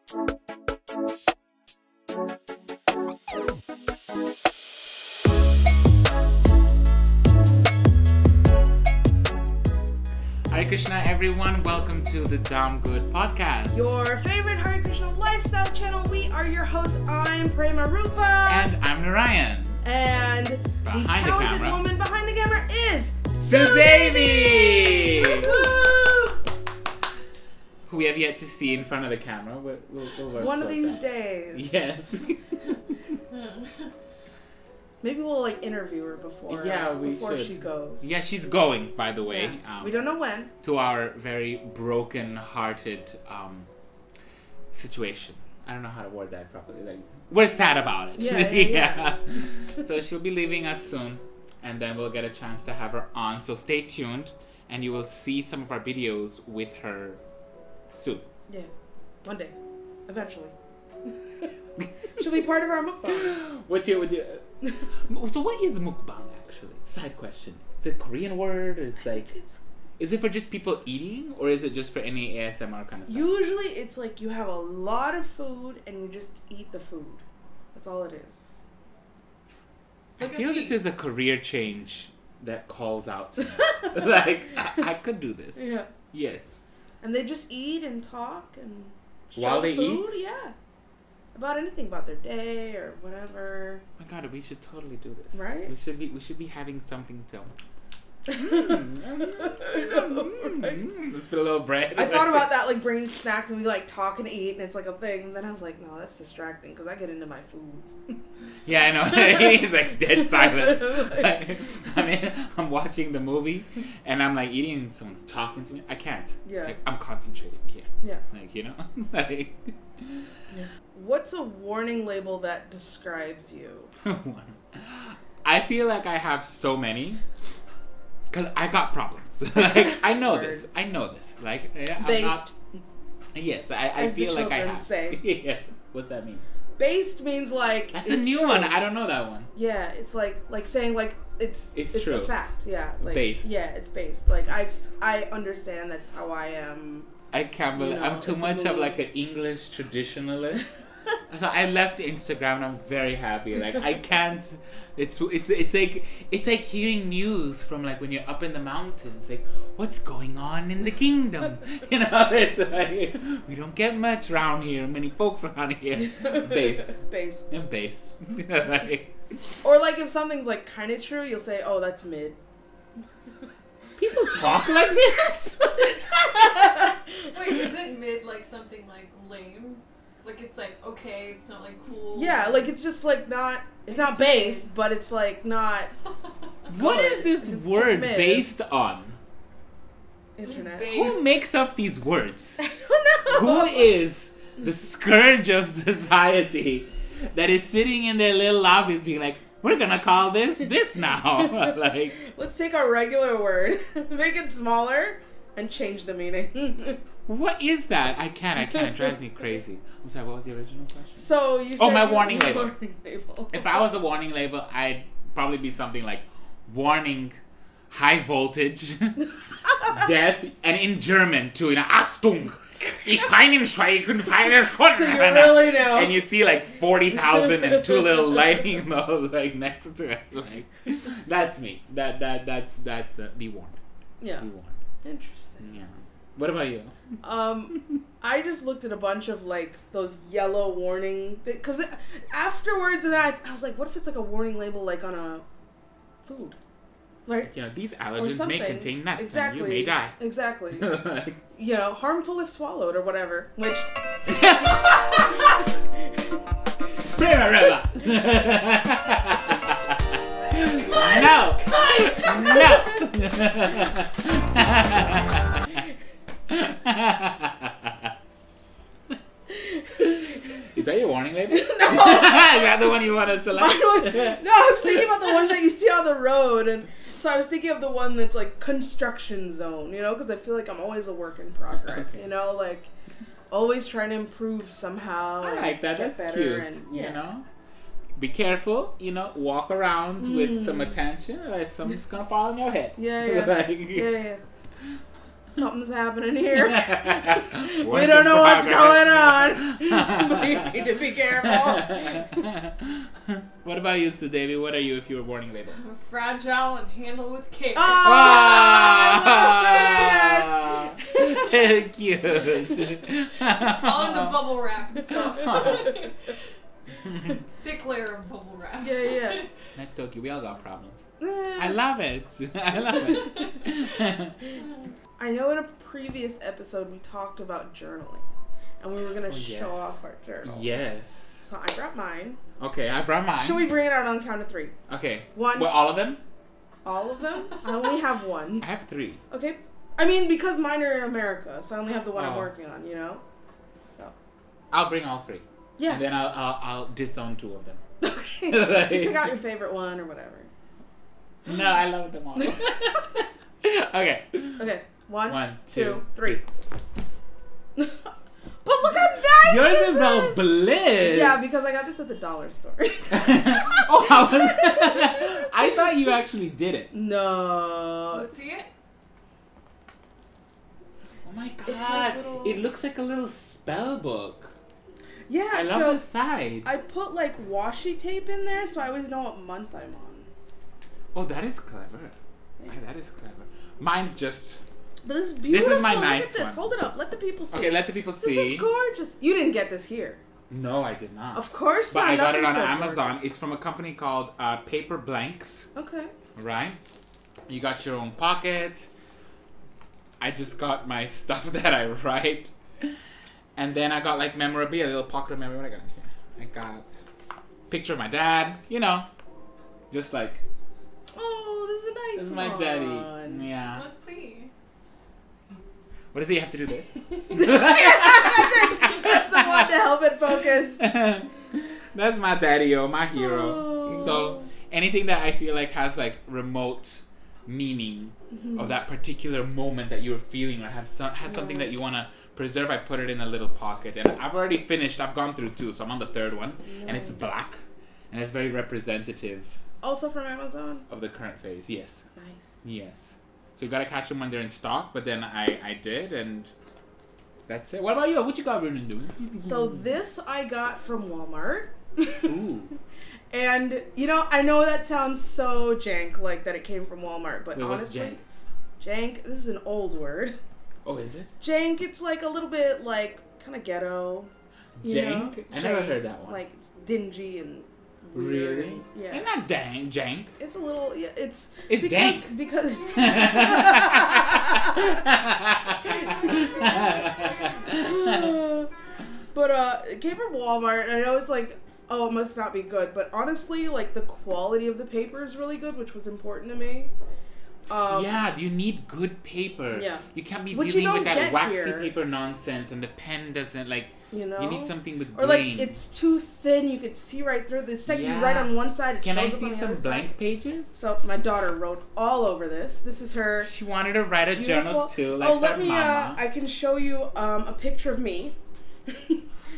Hare Krishna, everyone. Welcome to the Dham Good podcast. Your favorite Hare Krishna lifestyle channel. We are your hosts. I'm Prema Rupa. And I'm Narayan. And behind the talented woman behind the camera is Sudevi! Who we have yet to see in front of the camera. We'll work one of these that. days. Yes. Maybe we'll interview her before she goes. Yeah, she's going, by the way. Yeah. We don't know when. To our very broken-hearted situation. I don't know how to word that properly. We're sad about it. Yeah. So she'll be leaving us soon, and then we'll get a chance to have her on. So stay tuned, and you will see some of our videos with her soon. Yeah, one day, eventually. She'll be part of our mukbang. So what is mukbang actually? Side question. Is it a Korean word? Or is it for just people eating, or is it just for any ASMR kind of stuff? Usually it's you have a lot of food and you just eat the food. That's all it is. I feel this is a career change that calls out to me. I could do this. Yeah. Yes. And they just eat and talk and while they food, eat? Yeah. About anything about their day or whatever. Oh my God, we should totally do this. Right? We should be having something to. Let's put a little bread. I thought about that, bringing snacks and we talk and eat, and it's a thing. And then I was like, no, that's distracting because I get into my food. Yeah, I know. It's dead silence. I'm watching the movie and I'm eating and someone's talking to me. I can't. Yeah. It's I'm concentrating here. Yeah. Yeah. What's a warning label that describes you? I feel like I have so many. Because I got problems. I know this. Based. Yes, I feel like I have. Say. Yeah. What's that mean? Based means that's a new one. I don't know that one. Yeah, it's saying it's true. A fact. Yeah, based. Yeah, it's based. I understand that's how I am. I can't believe I'm too much of an English traditionalist. So I left Instagram and I'm very happy. I can't. It's like hearing news from when you're up in the mountains. What's going on in the kingdom? It's we don't get much around here. Many folks around here. Based. Or if something's kind of true, you'll say, "Oh, that's mid." People talk like this. Wait, is it mid something lame? It's okay, it's not cool. Yeah, it's just not. It's not based, but it's not. What is this word based on? Internet. Who makes up these words? I don't know. Who is the scourge of society that is sitting in their little lobbies being we're gonna call this now? Let's take our regular word, make it smaller, and change the meaning. What is that? I can't. It drives me crazy. I'm sorry, what was the original question? So you said my warning label. If I was a warning label, I'd probably be something warning high voltage, death, and in German too. Achtung! Ich feinen Schweigen, feinen Schweigen. So you really know. And you see 40,000 and two little lightning bulbs next to it. That's me. That's be warned. Yeah. Be warned. Interesting. Yeah. What about you? I just looked at a bunch of those yellow warning because afterwards I was what if it's a warning label on a food, right? These allergens may contain nuts exactly. and you may die. Exactly. Harmful if swallowed or whatever. Which. No. Is that your warning label? No. Is that the one you want to select? No, I was thinking about the ones that you see on the road, and so I was thinking of the one that's construction zone, because I feel I'm always a work in progress, always trying to improve somehow. I like that. That's cute. And, be careful, walk around with some attention, or someone's gonna fall on your head. Yeah. Yeah. something's happening here. Work We don't in know what's progress. going on. But you need to be careful. What about you, Sudevi? What are you if you were warning label? Fragile and handle with care. Oh, I Cute. All in the bubble wrap and stuff. Thick layer of bubble wrap. love it. Yeah. That's so cute. We all got problems. Yeah. I love it. I love it. I know in a previous episode we talked about journaling. And we were going to show off our journals. Yes. So I brought mine. Okay, I brought mine. Should we bring it out on the count of 3? Okay. One. Well, all of them? All of them? I only have one. I have 3. Okay. I mean, because mine are in America, so I only have the one I'm working on, you know? So. I'll bring all 3. Yeah. And then I'll disown 2 of them. Okay. Pick out your favorite one or whatever. No, I love them all. Okay. Okay. 1, 1, 2, 2, 3. But look how nice Yours this is all bliss. Yeah, because I got this at the dollar store. Oh, I thought you actually did it. No. Let's see it. Oh my It has god. little- It looks like a little spell book. Yeah, I love so the side. I put like washi tape in there so I always know what month I'm on. Oh, that is clever. Yeah. That is clever. Mine's just... But this is beautiful. This is my Look nice at this. one. Hold it up. Let the people see. Okay, let the people This see. is gorgeous. You didn't get this here. No, I did not. Of course But not. I got it on Nothing's so Amazon. gorgeous. It's from a company called Paper Blanks. Okay. Right? You got your own pocket. I just got my stuff that I write. And then I got like memorabilia, a little pocket of memory. What I got in here? I got picture of my dad. You know, just like, Oh, this is a nice this is my one. daddy. Yeah. Let's see. What does he have to do this? That's the one to help it focus. That's my daddy-o, my hero. Oh. So anything that I feel like has like remote meaning of that particular moment that you're feeling or has something that you want to preserve, I put it in a little pocket. And I've already finished. I've gone through 2, so I'm on the 3rd one. And it's black. And it's very representative Also from Amazon. of the current phase. Yes. Nice. Yes. So you gotta catch them when they're in stock, but then I did, and that's it. What about you? What you got running do? So this I got from Walmart. Ooh. And, you know, I know that sounds so jank, like that it came from Walmart, but Wait, what's honestly, jank, this is an old word. Oh, is it? Jank, it's like a little bit like kind of ghetto. You know? Jank? I never Jank, heard that one. Like it's dingy and weird. Really? And, yeah. It's not dang jank. It's a little, yeah, it's It's dank. because but it came from Walmart, and I know it's like, oh, it must not be good, but honestly, like the quality of the paper is really good, which was important to me. Yeah, you need good paper. Yeah. You can't be Which you dealing with don't that get waxy here. paper nonsense, and the pen doesn't like. You know, You need something with or grain. like it's too thin, you could see right through. The second Yeah. you write on one side, it Can I shows up on see the some other blank side. pages? So my daughter wrote all over this. This is her. She wanted to write a journal too, like oh, let her me. mama. I can show you a picture of me.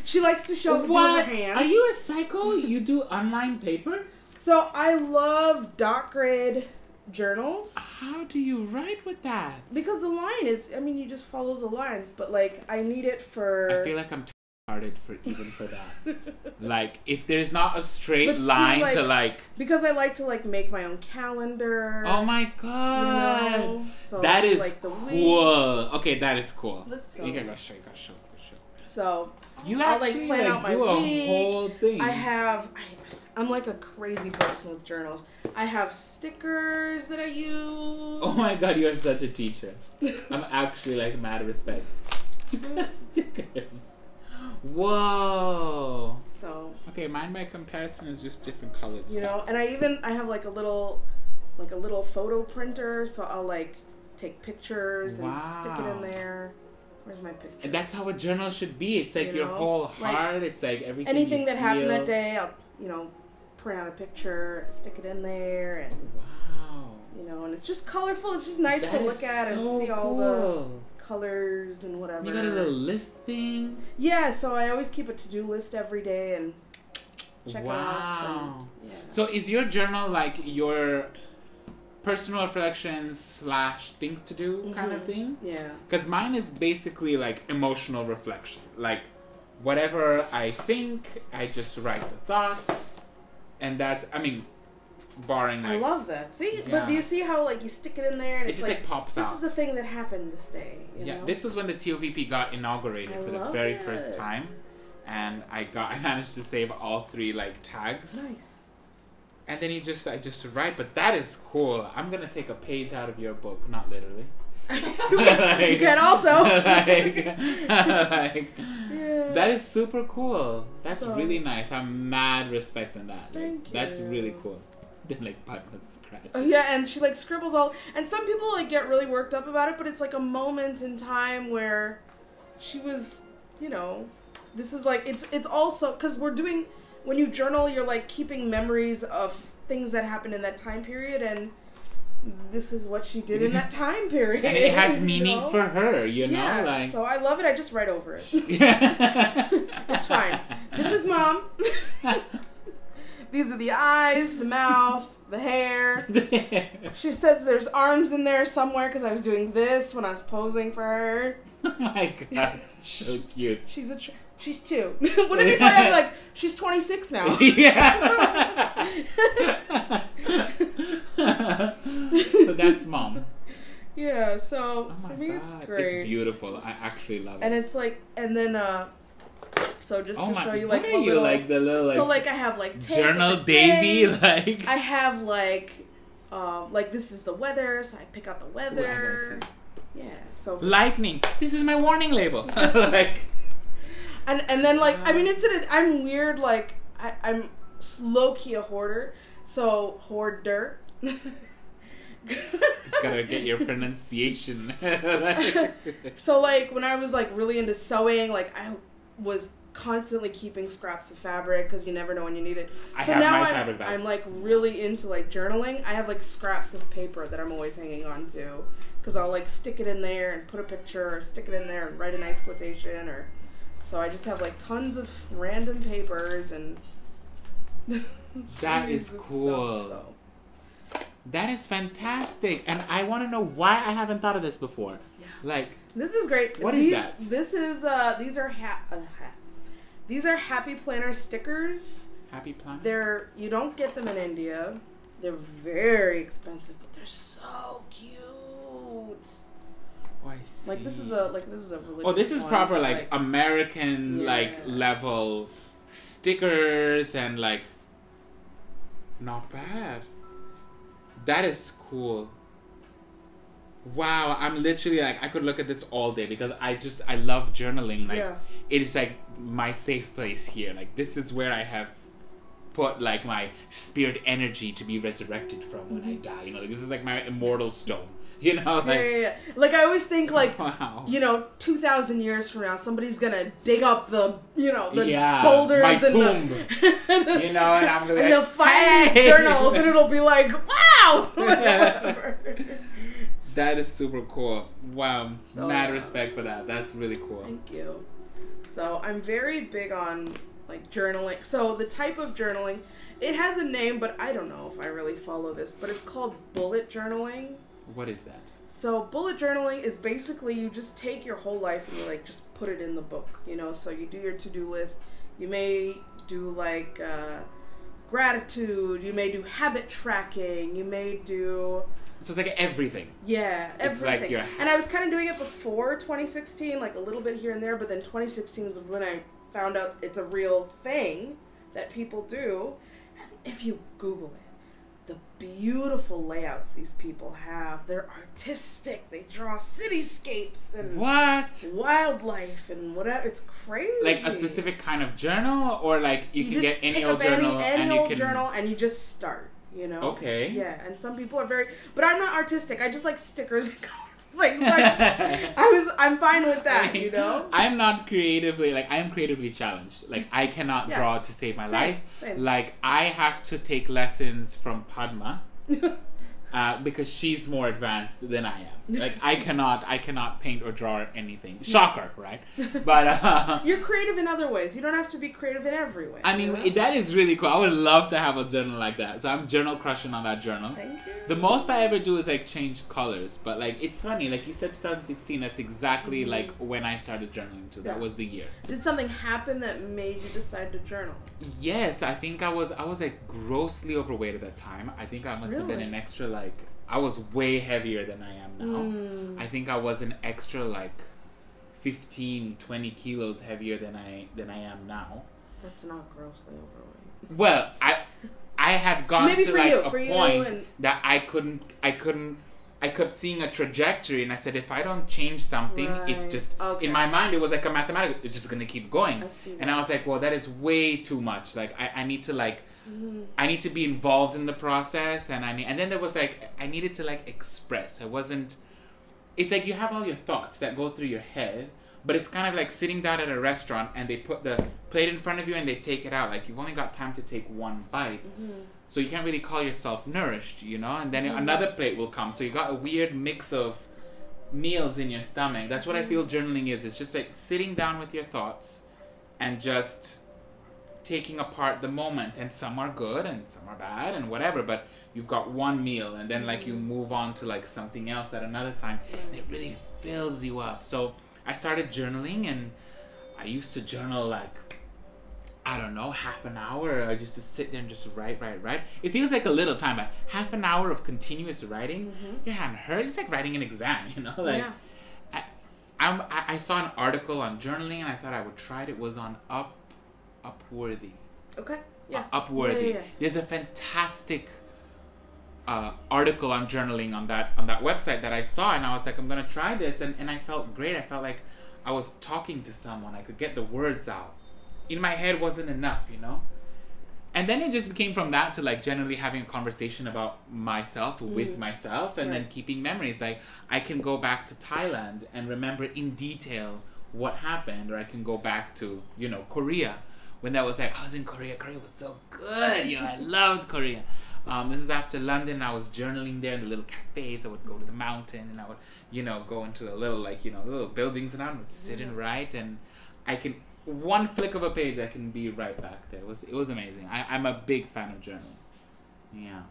She likes to show people her hands. Are you a psycho? You do online paper? So I love dot grid journals How do you write with that? because the line is. I mean, you just follow the lines, but like I need it for. I feel like I'm too retarded for even for that. Like if there's not a straight But see, line like, to like. because I like to like make my own calendar. Oh my You god. know? So, That is like, the week. cool. Okay, that is cool. Let's see. You gotta show. So You I'll, like, actually plan like out my do a week. whole thing. I'm like a crazy person with journals. I have stickers that I use. Oh my god, you're such a teacher. I'm actually like mad respect. Stickers. Whoa. So, Okay, mine by comparison is just different colored you know, stuff. and I have like a little photo printer, so I'll like take pictures and stick it in Wow. there. Where's my picture? And that's how a journal should be. It's like You your know, whole like, heart. It's like everything. anything you that happened feel. that day, I'll print out a picture, stick it in there, and Wow. and it's just colorful. It's just nice That to is look at and so see all the cool. colors and whatever. You got a little list thing. Yeah, so I always keep a to-do list every day and check it off. Wow. And, yeah. So is your journal like your personal reflections / things to do kind of thing. Yeah. Because mine is basically like emotional reflection. Like whatever I think, I just write the thoughts, and that's, I mean, barring like, I love that. See, yeah. but do you see how like you stick it in there and it it's just like pops out. This is a thing that happened this day. You know? This was when the TOVP got inaugurated for the very first time, and I managed to save all 3 like tags. Nice. And then I just write, but that is cool. I'm gonna take a page out of your book, not literally. You can also. Yeah. That is super cool. That's really nice. I'm mad respecting that. Thank you. That's really cool. Then like Padma's scratch. Oh yeah, and she like scribbles all, and some people like get really worked up about it, but it's like a moment in time where she was, you know, this is like it's also because we're doing. When you journal, you're like keeping memories of things that happened in that time period, and this is what she did in that time period. And it has meaning for her, you know? Yeah, like... so I love it. I just write over it. It's fine. This is Mom. These are the eyes, the mouth, the hair. She says there's arms in there somewhere because I was doing this when I was posing for her. Oh my god, so cute. She's 2. Wouldn't it be funny? I'd be like, she's 26 now. Yeah. So that's Mom. Yeah, so oh for me God. it's great. It's beautiful. I actually love it. And it's like, and then, so just to show you like what are you, like the little, like, so like I have like Journal Davy, like. I have like this is the weather, so I pick out the weather. Yeah, so. Lightning. This is my warning label. Like. And then like I mean I'm weird, like I'm low key a hoarder, so hoarder. Just gotta get your pronunciation. So like when I was like really into sewing, like I was constantly keeping scraps of fabric because you never know when you need it. So now I'm like really into like journaling. I have like scraps of paper that I'm always hanging on to because I'll like stick it in there and put a picture, or stick it in there and write a nice quotation, or. So I just have like tons of random papers and that is cool. Stuff, so. That is fantastic, and I want to know why I haven't thought of this before. Yeah. Like this is great. What is that? This is these are Happy Planner stickers. Happy Planner. They're you don't get them in India. They're very expensive, but they're so cute. Oh, I see. Like this is a religious. Oh, this is one, proper like American yeah. like level stickers and like not bad. That is cool. Wow, I'm literally like I could look at this all day because I love journaling. Like it is like my safe place here. Like this is where I have put like my spirit energy to be resurrected from when I die. You know, like this is like my immortal stone. You know, like yeah. Like I always think like wow. you know 2,000 years from now somebody's gonna dig up the boulders my and tomb. You know, and I'm gonna and they'll find these journals and it'll be like wow. That is super cool. Wow, So, mad respect for that. That's really cool. Thank you. So I'm very big on like journaling. So the type of journaling, it has a name, but I don't know if I really follow this. But it's called bullet journaling. What is that? So bullet journaling is basically you just take your whole life and you like just put it in the book, you know. So you do your to-do list. You may do like gratitude. You may do habit tracking. You may do. So it's like everything. Yeah, everything. It's like and I was kind of doing it before 2016, like a little bit here and there, but then 2016 is when I found out it's a real thing that people do. And if you Google it, the beautiful layouts these people have, they're artistic. They draw cityscapes and wildlife and whatever. It's crazy. Like a specific kind of journal, or like you can get any old journal any old journal and you just start. You know? Okay. Yeah, and some people are very, but I'm not artistic. I just like stickers and colorful things. I'm fine with that. You know. I'm not creatively I am creatively challenged. Like I cannot draw to save my life. Same. Like I have to take lessons from Padma. because she's more advanced than I am. Like I cannot paint or draw or anything. Shocker, right? But you're creative in other ways. You don't have to be creative in every way. I mean, that is really cool. I would love to have a journal like that. So I'm journal crushing on that journal. Thank you. The most I ever do is like change colors, but like it's funny. Like you said, 2016. That's exactly like when I started journaling too. That was the year. Did something happen that made you decide to journal? Yes, I think I was like grossly overweight at that time. I think I must have been an extra like I was way heavier than I am now. I think I was an extra like 15, 20 kilos heavier than I am now. That's not grossly overweight. Well, I had gone maybe to for like you, a for point that I kept seeing a trajectory, and I said, if I don't change something, it's just in my mind it was like a mathematical. It's just gonna keep going. And I was like, well, that is way too much. Like I need to like I need to be involved in the process, and then there was like I needed to like express. I wasn't. It's like you have all your thoughts that go through your head, but it's kind of like sitting down at a restaurant and they put the plate in front of you and they take it out. Like you've only got time to take one bite. So you can't really call yourself nourished, you know? And then another plate will come. So you got a weird mix of meals in your stomach. That's what I feel journaling is. It's just like sitting down with your thoughts and just taking apart the moment. And some are good and some are bad and whatever. But you've got one meal and then like you move on to like something else at another time. And it really fills you up. So I started journaling, and I used to journal like, I don't know, half an hour. I used to sit there and just write. It feels like a little time, but half an hour of continuous writing, your hand hurts. It's like writing an exam, you know? Like, I saw an article on journaling, and I thought I would try it. It was on Upworthy. Okay. Yeah. Upworthy. Yeah. There's a fantastic article on journaling on that website that I saw, and I was like, I'm gonna try this, and I felt great. I felt like I was talking to someone. I could get the words out. In my head wasn't enough, you know? And then it just became from that to like generally having a conversation about myself with myself, and then keeping memories. Like I can go back to Thailand and remember in detail what happened, or I can go back to, you know, Korea, when that was like, I was in Korea. Korea was so good, you know, I loved Korea. This is after London. I was journaling there in the little cafes. I would go to the mountain, and I would, you know, go into the little, like, you know, little buildings, and I would sit and write, and I can, one flick of a page, I can be right back there. It was amazing. I'm a big fan of journaling. Yeah.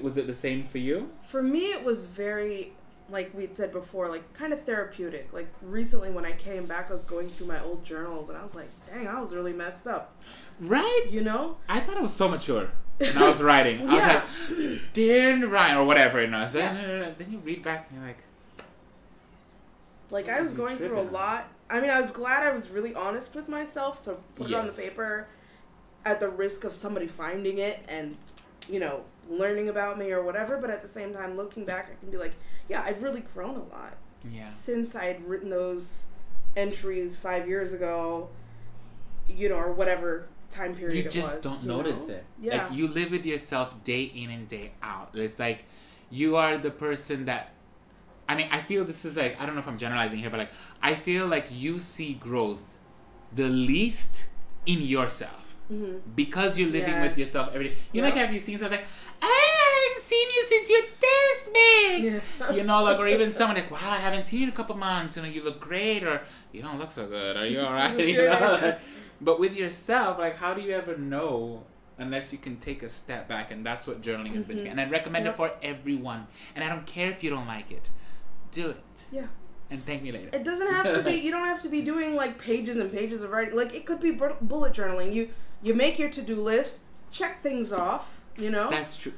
Was it the same for you? For me, it was very, like we'd said before, like kind of therapeutic. Like recently when I came back, I was going through my old journals, and I was like, dang, I was really messed up. Right? You know? I thought I was so mature when I was writing. I was like, dear Ryan, or whatever, you know. So then you read back and you're like, I was going through a lot. I mean, I was glad I was really honest with myself to put it on the paper at the risk of somebody finding it and, you know, learning about me or whatever. But at the same time, looking back, I can be like, yeah, I've really grown a lot since I had written those entries 5 years ago, you know, or whatever time period it was. You just don't notice it. Yeah. Like, you live with yourself day in and day out. It's like you are the person that, I mean, I feel this is like, I don't know if I'm generalizing here, but like, I feel like you see growth the least in yourself. Because you're living with yourself every day. You like, have you seen something like, I haven't seen you since you're this big. You know, like, or even someone like, wow, I haven't seen you in a couple months. You know, you look great, or you don't look so good. Are you all right? You know? Like, but with yourself, like, how do you ever know unless you can take a step back? And that's what journaling has been to me. And I recommend it for everyone. And I don't care if you don't like it. Do it. Yeah. And thank me later. It doesn't have to be, you don't have to be doing like pages and pages of writing. Like, it could be bullet journaling. You make your to-do list, check things off, you know? That's true.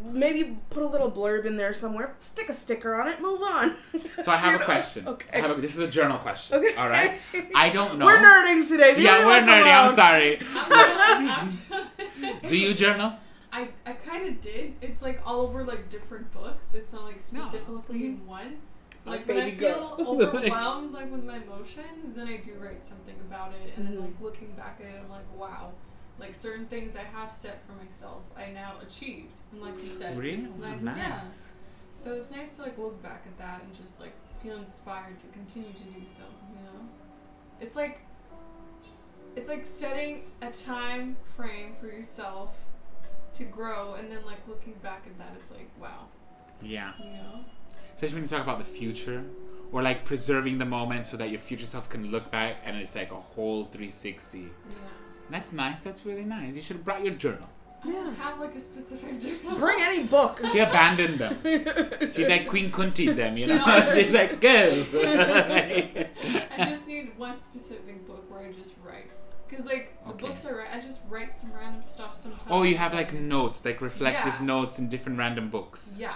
Maybe put a little blurb in there somewhere, stick a sticker on it, move on. So I have a question. Okay. This is a journal question. Okay. All right. I don't know. We're nerding today. We're nerdy. I'm sorry. Do you journal? I kind of did. It's like all over like different books. It's not like specifically in one. Like when I feel overwhelmed like with my emotions, then I do write something about it, and then like looking back at it, I'm like, wow, like certain things I have set for myself, I now achieved, and like you said, it's nice. Yeah. So it's nice to like look back at that and just like feel inspired to continue to do so. You know, it's like setting a time frame for yourself to grow, and then like looking back at that, it's like, wow. Yeah. You know? Especially when you talk about the future, or like preserving the moment so that your future self can look back and it's like a whole 360. Yeah. That's nice. That's really nice. You should have brought your journal. I don't have like a specific journal. Bring any book. She abandoned them. She like Queen Kunti them, you know? No, she's like, go. I just need one specific book where I just write. Because like the books I write, I just write some random stuff sometimes. Oh, you have like notes, like reflective notes in different random books. Yeah.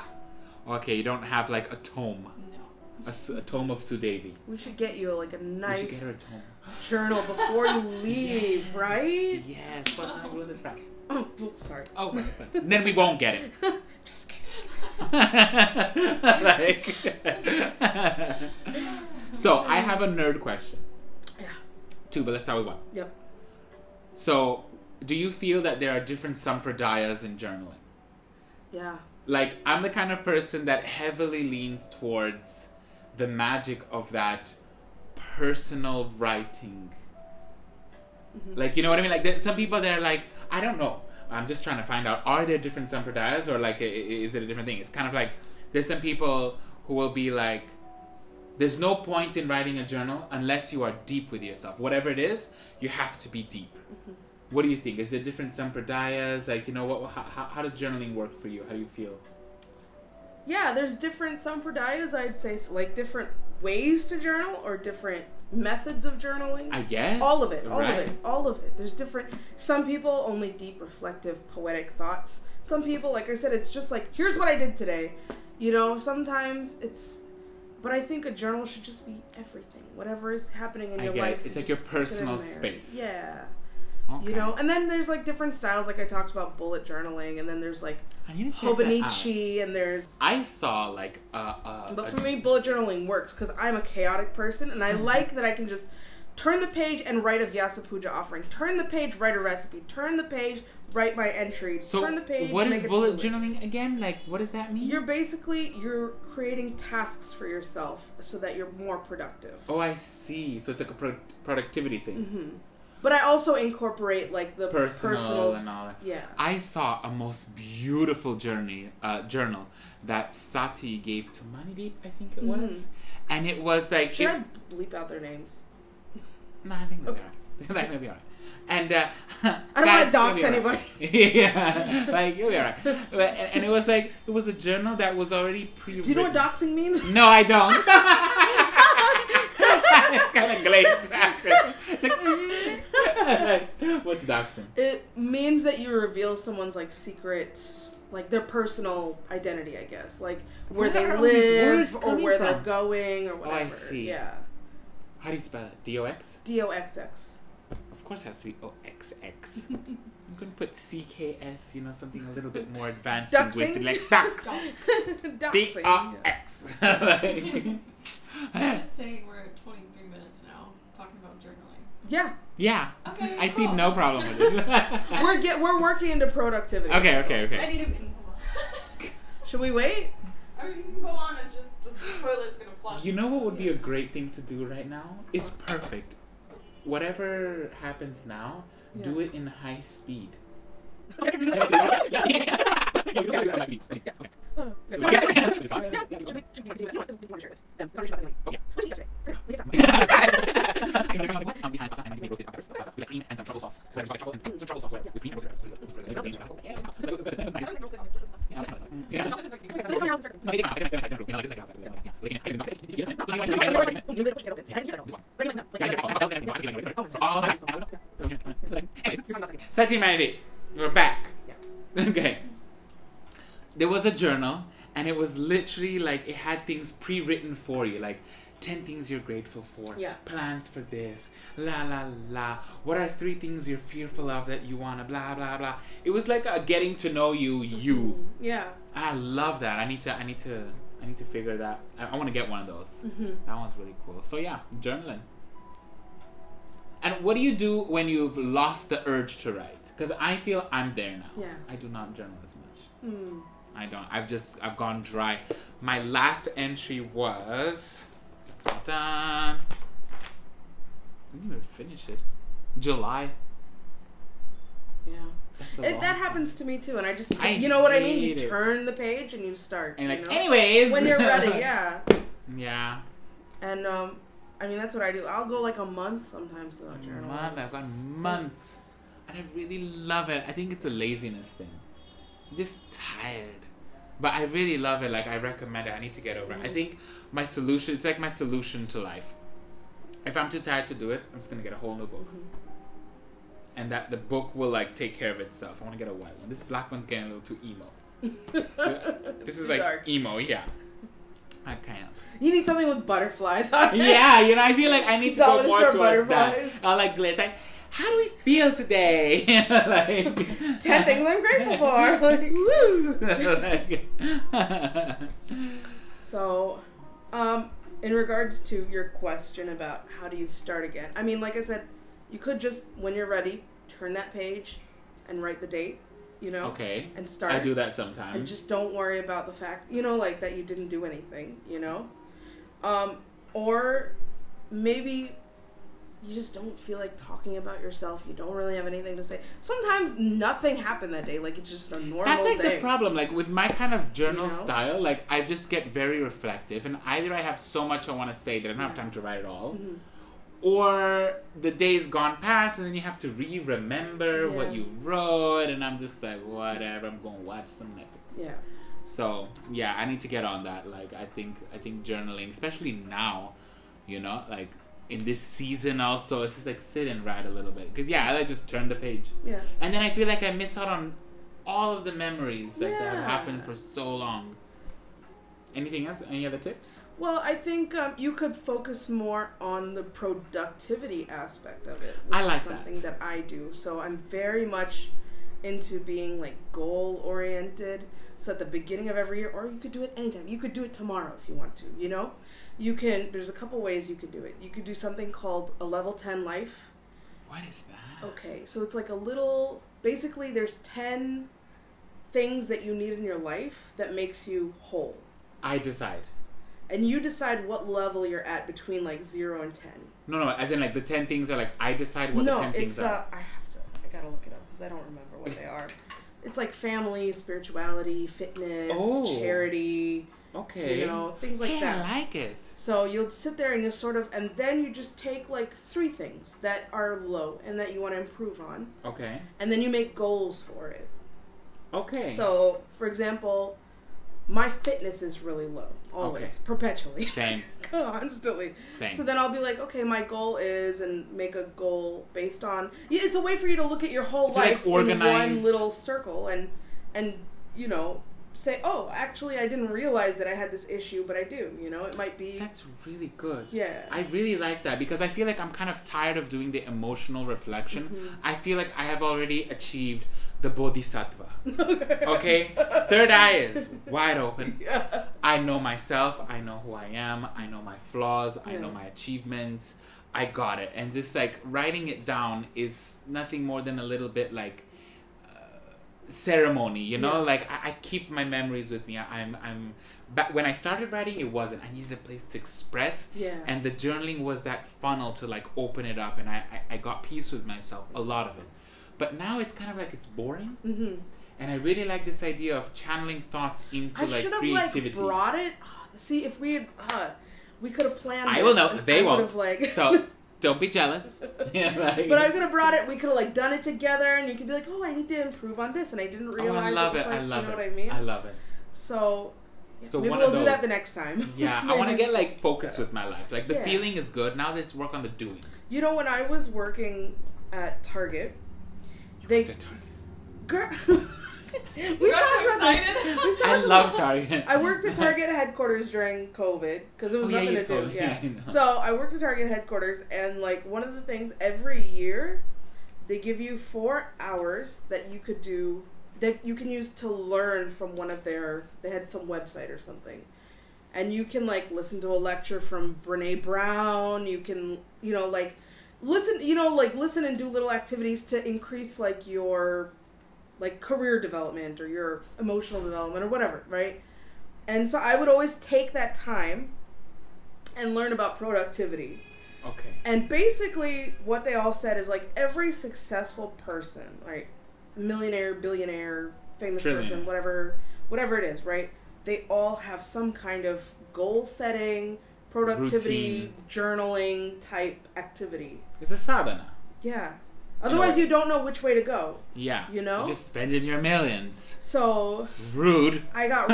Okay, you don't have like a tome. No. A tome of Sudevi. We should get you like a nice we should get her a tome. journal before you leave, right? Yes, but I will this back. Oh, oops, sorry. Oh, that's fine. Then we won't get it. Just kidding. Like, so I have a nerd question. Yeah. 2, but let's start with 1. Yep. So, do you feel that there are different sampradayas in journaling? Yeah. Like, I'm the kind of person that heavily leans towards the magic of that personal writing. Mm-hmm. Like, you know what I mean? Like, there's some people that are like, I don't know. I'm just trying to find out, are there different sampradayas, or like, is it a different thing? It's kind of like, there's some people who will be like, there's no point in writing a journal unless you are deep with yourself. Whatever it is, you have to be deep. Mm-hmm. What do you think? Is there different sampradayas? Like, you know, how does journaling work for you? How do you feel? Yeah, there's different sampradayas, I'd say, like different ways to journal or different methods of journaling. I guess. All of it. There's different, some people only deep, reflective, poetic thoughts. Some people, like I said, it's just like, here's what I did today. You know, sometimes it's, but I think a journal should just be everything. Whatever is happening in your life. It's like your personal space. Yeah. Okay. You know, and then there's like different styles, like I talked about bullet journaling, and then there's like Hobonichi, and there's... I saw like But for me, bullet journaling works because I'm a chaotic person, and I like that I can just turn the page and write a Vyasa Puja offering, turn the page, write a recipe, turn the page, write my entry, turn the page, what is bullet journaling again? Like, what does that mean? You're creating tasks for yourself so that you're more productive. Oh, I see. So it's like a productivity thing. Mm-hmm. But I also incorporate like the personal and all that. Yeah. I saw a most beautiful journal that Sati gave to Manideep, I think it was. And it was like... Should I bleep out their names? No, I think they'll be alright. That may be alright. And I don't want to dox anybody. Yeah, like you'll be alright. And it was like, it was a journal that was already pre-written. Do you know what doxing means? No, I don't. It's kind of glazed accent. It's like, what's doxing? It means that you reveal someone's like secret, like their personal identity, I guess, like where they live or where they're going or whatever. Oh, I see. Yeah. How do you spell it? D-O-X? D-O-X-X. Of course it has to be O-X-X. I'm going to put C-K-S, you know, something a little bit more advanced linguistic, like dox. D-O-X. I'm just saying we're at 23 minutes now talking about journaling. So. Yeah. Yeah. Okay. I see no problem with this. We're working into productivity. Okay. I need to pee. Should we wait? Or you can go on and just the toilet's gonna flush. You know what would be a great thing to do right now? It's perfect. Whatever happens now, do it in high speed. Humanity, we're back. Okay. There was a journal, and it was literally like it had things pre-written for you, like 10 things you're grateful for, plans for this, la la la. What are 3 things you're fearful of that you wanna blah blah blah. It was like a getting to know you. Yeah. I love that. I need to figure that. I want to get one of those. That one's really cool. So yeah, journaling. And what do you do when you've lost the urge to write? Because I feel I'm there now. Yeah. I do not journal as much. I don't. I've gone dry. My last entry was... I didn't even finish it. July. Yeah. That happens to me too, and I just, you know what I mean? You turn the page and you start. And like, anyways. When you're ready, yeah. Yeah. And, I mean, that's what I do. I'll go like a month sometimes without journaling. I've gone months. And I really love it. I think it's a laziness thing. I'm just tired. But I really love it. Like, I recommend it. I need to get over it. I think my solution, it's like my solution to life. If I'm too tired to do it, I'm just going to get a whole new book. And that the book will, like, take care of itself. I want to get a white one. This black one's getting a little too emo. This is like dark. Emo, yeah. I can't. You need something with butterflies on it. Yeah, you know, I feel like I need to go more towards that. I like glitter. Like, how do we feel today? Like 10 things I'm grateful for. Like, woo! So, in regards to your question about how do you start again, I mean, like I said, you could just, when you're ready, turn that page and write the date, you know? Okay. And start. I do that sometimes. And just don't worry about the fact, you know, like that you didn't do anything, you know? Or maybe you just don't feel like talking about yourself. You don't really have anything to say. Sometimes nothing happened that day. Like, it's just a normal day. That's like the problem. Like, with my kind of journal style, like, I just get very reflective. And either I have so much I want to say that I don't have time to write it all. Or the day's gone past and then you have to remember what you wrote. And I'm just like, whatever. I'm going to watch some Netflix. Yeah. So, yeah, I need to get on that. Like, I think journaling, especially now, you know, like, in this season also, it's just like sit and write a little bit. Because, I like just turn the page. Yeah. And then I feel like I miss out on all of the memories that have happened for so long. Anything else? Any other tips? Well, I think you could focus more on the productivity aspect of it. I like something that I do. So I'm very much into being like goal oriented. So at the beginning of every year, or you could do it anytime. You could do it tomorrow if you want to, you know? You can, there's a couple ways you could do it. You could do something called a level 10 life. What is that? Okay, so it's like a little, basically there's 10 things that you need in your life that makes you whole. I decide. And you decide what level you're at between like 0 and 10. No, as in like the 10 things are like, I decide what the 10 things are. I gotta look it up because I don't remember what they are. It's like family, spirituality, fitness, charity. Okay. You know, things like that. I like it. So you'll sit there and you sort of, and then you just take like 3 things that are low and that you want to improve on. Okay. And then you make goals for it. Okay. So, for example, my fitness is really low. Always. Perpetually. Same. Constantly. Same. So then I'll be like, okay, my goal is, and make a goal based on, it's a way for you to look at your whole life like in one little circle and, you know, say, oh, actually I didn't realize that I had this issue, but I do, you know, it might be. That's really good. Yeah. I really like that because I feel like I'm kind of tired of doing the emotional reflection. I feel like I have already achieved the bodhisattva. Okay? Third eye is wide open. Yeah. I know myself. I know who I am. I know my flaws. I know my achievements. I got it. And just like writing it down is nothing more than a little bit like ceremony, you know? Like I keep my memories with me. I'm but when I started writing, it wasn't. I needed a place to express. Yeah. And the journaling was that funnel to like open it up, and I got peace with myself, a lot of it. But now it's kind of like it's boring. And I really like this idea of channeling thoughts into like creativity. I should have like brought it. See, if we had, we could have planned. I will know. They won't. Like so don't be jealous. Yeah, like, but I could have brought it. We could have like done it together, and you could be like, "Oh, I need to improve on this," and I didn't realize. I love it. Like, I love it. You know what I mean? I love it. So maybe one we'll of those, do that the next time. Yeah, I want to get like focused with my life. Like the feeling is good. Now let's work on the doing. You know, when I was working at Target, Girl, we've talked about this. I love Target. I worked at Target headquarters during COVID because there was nothing to do. Yeah. So I worked at Target headquarters, and like one of the things every year, they give you 4 hours that you could do that you can use to learn from one of their. They had some website or something, and you can like listen to a lecture from Brene Brown. You can listen and do little activities to increase like your like career development or your emotional development or whatever, right? And so I would always take that time and learn about productivity. Okay. And basically what they all said is like every successful person, right? millionaire, billionaire, famous Trillion. person, whatever it is, right? They all have some kind of goal setting, productivity, Routine. journaling type activity. It's a sadhana. Yeah. Otherwise, you don't know which way to go. Yeah. You know? You're just spending your millions. So Rude. I got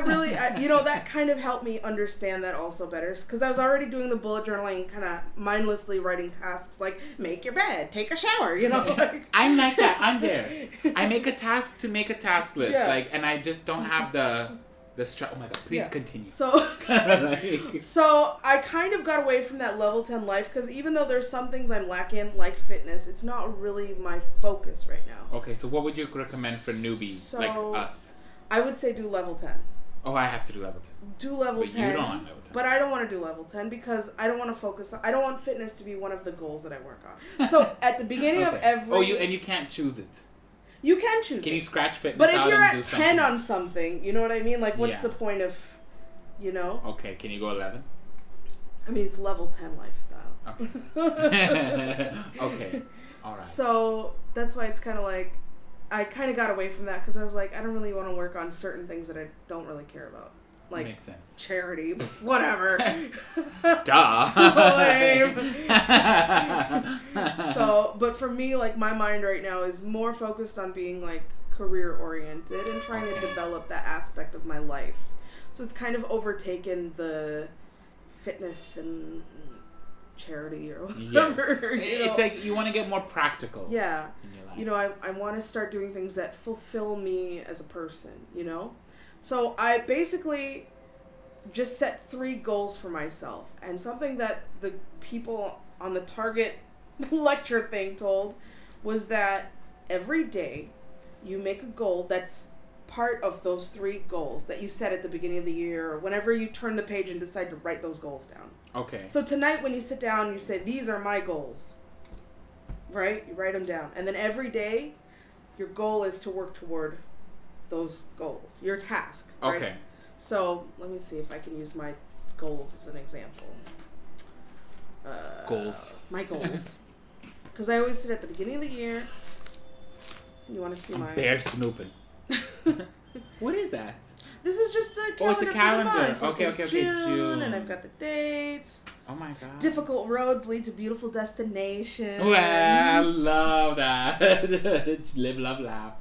really you know, that kind of helped me understand that also better, because I was already doing the bullet journaling, kind of mindlessly writing tasks like make your bed, take a shower, you know. Like, I'm like that. I'm there. I make a task to make a task list, Yeah. like, and I just don't have the oh my god, please continue. So so I kind of got away from that level 10 life, because even though there's some things I'm lacking, like fitness, it's not really my focus right now. Okay, so what would you recommend for newbies like us? I would say do level 10. Oh, I have to do level 10. Do level But 10. you don't want level 10. But I don't want to do level 10 because I don't want to focus. I don't want fitness to be one of the goals that I work on. So at the beginning of every... Oh, you can't choose it. You can choose Can it. you scratch fitness But if out you're and at do 10 something? on something, you know what I mean? Like, what's Yeah. the point of, you know? Okay, can you go 11? I mean, it's level 10 lifestyle. Okay. Okay. All right. So that's why it's kind of like, I kind of got away from that because I was like, I don't really want to work on certain things that I don't really care about. Like Makes sense. charity, whatever. Duh. Lame. So, but for me, like, my mind right now is more focused on being like career oriented and trying to develop that aspect of my life. So it's kind of overtaken the fitness and charity or whatever. Yes. You know? It's like you want to get more practical. Yeah. In your life. You know, I want to start doing things that fulfill me as a person, you know? So I basically just set 3 goals for myself. And something that the people on the Target lecture thing told was that every day you make a goal that's part of those 3 goals that you set at the beginning of the year or whenever you turn the page and decide to write those goals down. Okay. So tonight when you sit down, you say, these are my goals. Right? You write them down. And then every day, your goal is to work toward those goals. Your task. Right? Okay. So let me see if I can use my goals as an example. Goals. My goals. Because I always sit at the beginning of the year. You want to see my... Bear snooping. What is that? This is just the calendar. Oh, it's a calendar. For the month. So Okay, it says okay, June, and I've got the dates. Oh my god. Difficult roads lead to beautiful destinations. Well, I love that. Live, love, laugh.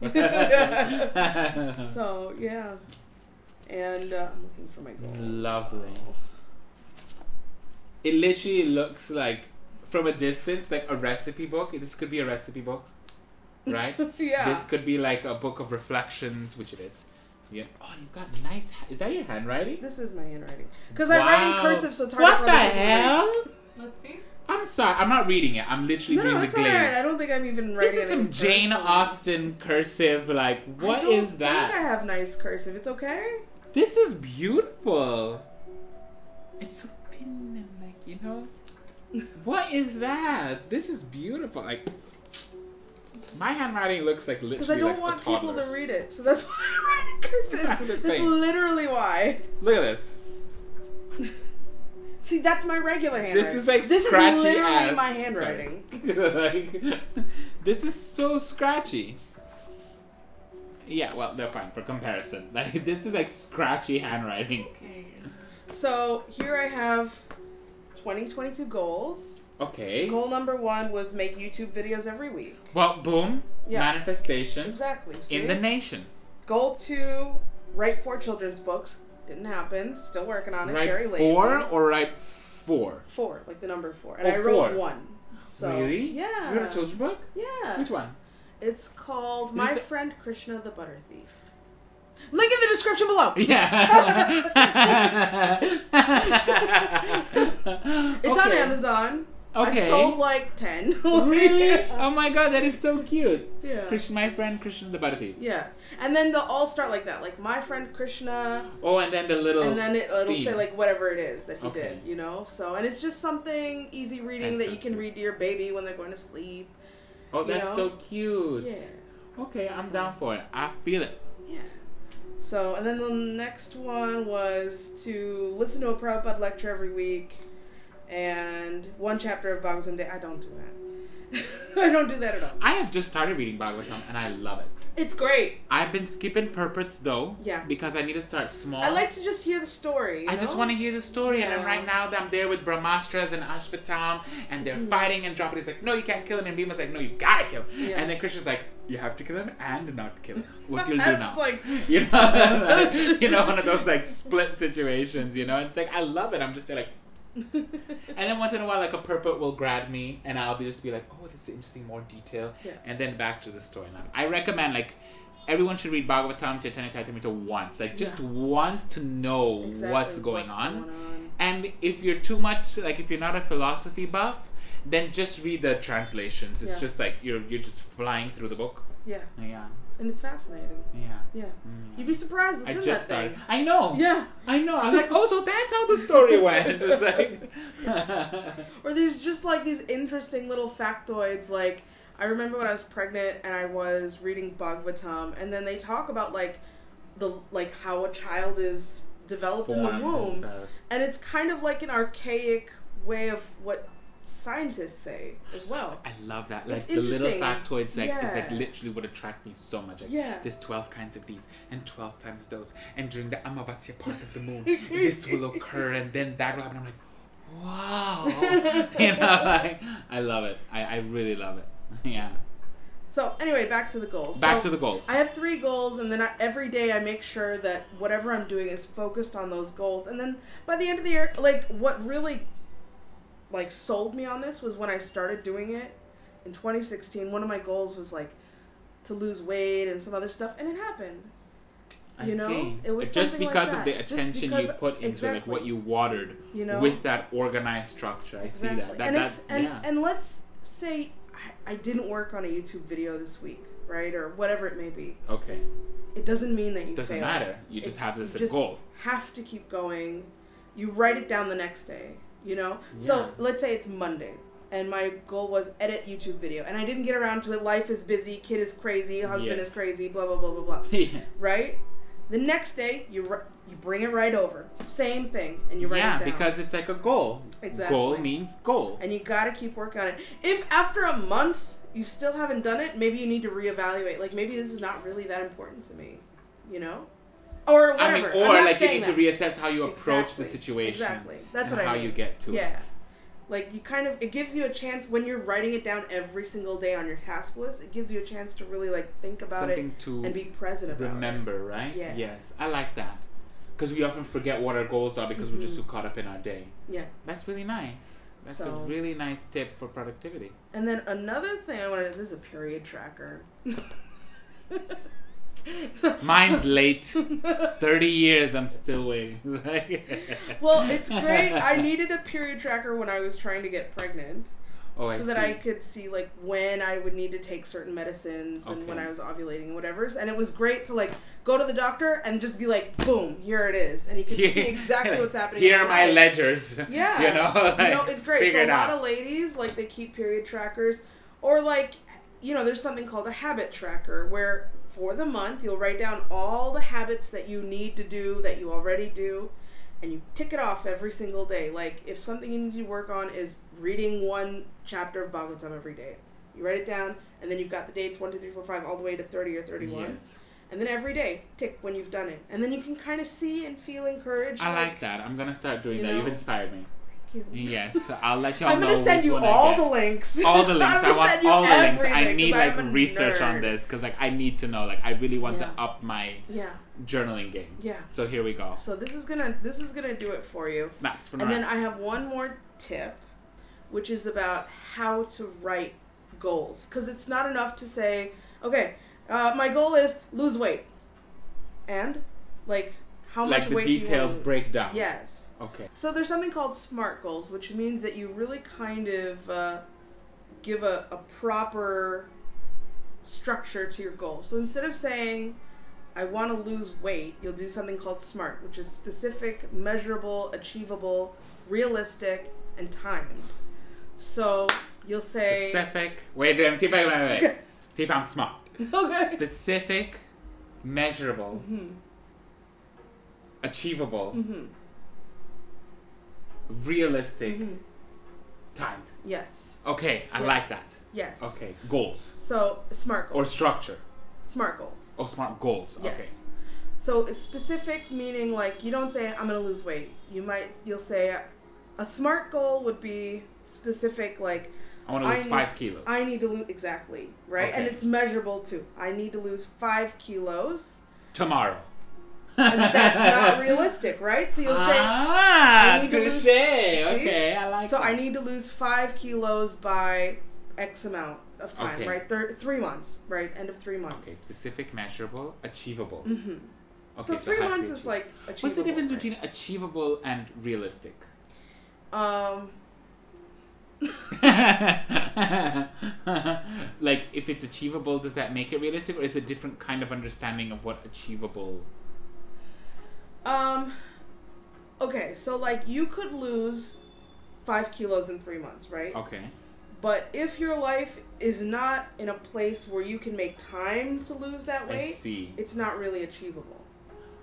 So, yeah. And I'm looking for my goal. Lovely. It literally looks like, from a distance, like a recipe book. This could be a recipe book, right? Yeah. This could be like a book of reflections, which it is. Yeah. Oh, you've got nice... Is that your handwriting? This is my handwriting. Because I write in cursive, so it's hard what for the other people to read. hell? Let's see. I'm sorry. I'm not reading it. I'm literally doing the it's glaze. alright. I don't think I'm even writing This is some anything Jane cursive. Austen cursive. Like, what is that? I think I have nice cursive. It's okay? This is beautiful. It's so thin and like, you know. What is that? This is beautiful. Like, my handwriting looks like literally Because I don't like want a people to toddler's. read it. So that's why I write in cursive. I'm just That's saying. literally why. Look at this. See, that's my regular handwriting. This is like This scratchy is literally ass. my handwriting. Like, this is so scratchy. Yeah, well, they're fine for comparison. Like, this is like scratchy handwriting. Okay. So here I have 2022 goals. Okay. Goal number 1 was make YouTube videos every week. Well, boom. Yeah. Manifestation Exactly. See? in the nation. Goal 2, write 4 children's books. Didn't happen. Still working on it. Very Write lazy. 4 or write 4? 4, like the number 4. And Oh, I wrote 4. 1. So, Really? Yeah. You wrote a children's book? Yeah. Which one? It's called Is My it Friend Krishna the Butter Thief. Link in the description below. Yeah. It's on Amazon. Okay. I've sold like 10. Really? Yeah. Oh my god, that is so cute. Yeah. My friend Krishna the Butter Thief. Yeah. And then they'll all start like that. Like, My Friend Krishna. Oh, and then the little. And then it'll theme. say like whatever it is that he Okay. did, you know? So, and it's just something easy reading That's that so you can cute. read to your baby when they're going to sleep. Oh, you that's know? so cute. Yeah. Okay, I'm So- down for it. I feel it. Yeah. So, and then the next one was to listen to a Prabhupada lecture every week and 1 chapter of Bhagavatam Day. I don't do that. I don't do that at all. I have just started reading Bhagavatam and I love it. It's great. I've been skipping purports though. Yeah. Because I need to start small. I like to just hear the story. I just want to hear the story, and Yeah. I'm right now I'm there with Brahmastras and Ashvatam, and they're fighting, and Draupadi's like, no, you can't kill him, and Bhima's like, no, you gotta kill him, Yeah. and then Krishna's like, you have to kill him and not kill him. What you'll do now? It's like, You know, one of those like split situations. You know, it's like I love it. I'm just there like. And then once in a while, like a purport will grab me, and I'll just be like, "Oh, this is interesting, more detail," and then back to the storyline. I recommend like everyone should read Bhagavatam, Chaitanya Charitamrita once, like just once to know what's going on. And if you're too much, like if you're not a philosophy buff, then just read the translations. It's just like you're just flying through the book. Yeah. Yeah. And it's fascinating. Yeah. Yeah. You'd be surprised what's in that thing. I know. Yeah. I know. I was like, oh, so that's how the story went. It's like Or there's just like these interesting little factoids. Like I remember when I was pregnant and I was reading Bhagavatam, and then they talk about like how a child is developed in the womb, and it's kind of like an archaic way of what scientists say as well. I love that. Like it's the little interesting. factoids, like is like literally what attract me so much. Like, there's 12 kinds of these and 12 times those, and during the Amavasya part of the moon, this will occur, and then that will happen. I'm like, wow, you know, like I love it. I really love it. Yeah. So anyway, back to the goals. Back to the goals. I have 3 goals, and then every day I make sure that whatever I'm doing is focused on those goals. And then by the end of the year, like what really like sold me on this was when I started doing it in 2016. One of my goals was like to lose weight and some other stuff, and it happened. You know, see. It was just something because like of the that. attention you put into like what you watered, you know, with that organized structure. I see that. And let's say I didn't work on a YouTube video this week, right, or whatever it may be. Okay. It doesn't mean that you doesn't failed. matter. You just have this as a goal. Have to keep going. You write it down the next day. You know? Yeah. So let's say it's Monday, and my goal was edit YouTube video, and I didn't get around to it. Life is busy, kid is crazy, husband is crazy, blah, blah, blah, blah, blah. Right? The next day, you bring it right over. Same thing, and you write it down. Yeah, because it's like a goal. Exactly. Goal means goal. And you gotta keep working on it. If after a month you still haven't done it, maybe you need to reevaluate. Like, maybe this is not really that important to me. You know? Or whatever. I mean, or like you need to reassess how you approach the situation. Exactly. That's what I mean. How you get to it. Yeah. Like you kind of, it gives you a chance when you're writing it down every single day on your task list. It gives you a chance to really like think about it and be present about it. Remember, right? Yeah. Yes, I like that. Because we often forget what our goals are because we're just so caught up in our day. Yeah. That's really nice. That's a really nice tip for productivity. And then another thing I wanted, this is a period tracker. Mine's late. 30 years, I'm still waiting. Well, it's great. I needed a period tracker when I was trying to get pregnant. So that I could see like when I would need to take certain medicines and when I was ovulating and whatever. And it was great to like go to the doctor and just be like, boom, here it is. And you can see exactly what's happening. Here are my ledgers. Yeah. You know, like, it's great. So a lot of ladies, like they keep period trackers, or like, you know, there's something called a habit tracker where for the month you'll write down all the habits that you need to do that you already do, and you tick it off every single day. Like if something you need to work on is reading 1 chapter of Bhagavatam every day, you write it down, and then you've got the dates 1, 2, 3, 4, 5 all the way to 30 or 31. Yes. And then every day, tick when you've done it. And then you can kind of see and feel encouraged. I like that. I'm going to start doing that. You've inspired me. Thank you. Yes, I'll let y'all know. I'm going to send you all the links. All the links. I want all the links. I need like research on this because like I need to know. Like I really want to up my journaling game. Yeah. So here we go. So this is gonna do it for you. Snaps from And then I have one more tip, which is about how to write goals. Because it's not enough to say, okay, my goal is lose weight. And, like, how much weight do you want to lose? Like the detailed breakdown. Yes. Okay. So there's something called SMART goals, which means that you really kind of give a proper structure to your goal. So instead of saying, I want to lose weight, you'll do something called SMART, which is specific, measurable, achievable, realistic, and timed. So you'll say specific. Wait. See if I'm smart. Okay. Specific, measurable, achievable, realistic, Timed. Yes. Okay, I like that. Yes. Okay, goals. So, SMART goals. Or structure. SMART goals. Oh, SMART goals. Yes. Okay. So, specific meaning, like, you don't say, I'm going to lose weight. You'll say, a SMART goal would be specific, like, I want to lose 5 kilos. I need to lose, exactly, right? Okay. And it's measurable, too. I need to lose 5 kilos. Tomorrow. And that's not realistic, right? So you'll say, I need to lose, okay, I like so that. I need to lose 5 kilos by X amount of time, Okay. right? 3 months, right? End of 3 months. Okay, specific, measurable, achievable. Mm-hmm. Okay, So 3 it has to months be is like achievable. What's the difference right? between achievable and realistic? Like, if it's achievable, does that make it realistic, or is it a different kind of understanding of what achievable? Okay, so like you could lose 5 kilos in 3 months, right? Okay. But if your life is not in a place where you can make time to lose that weight, I see. it's not really achievable.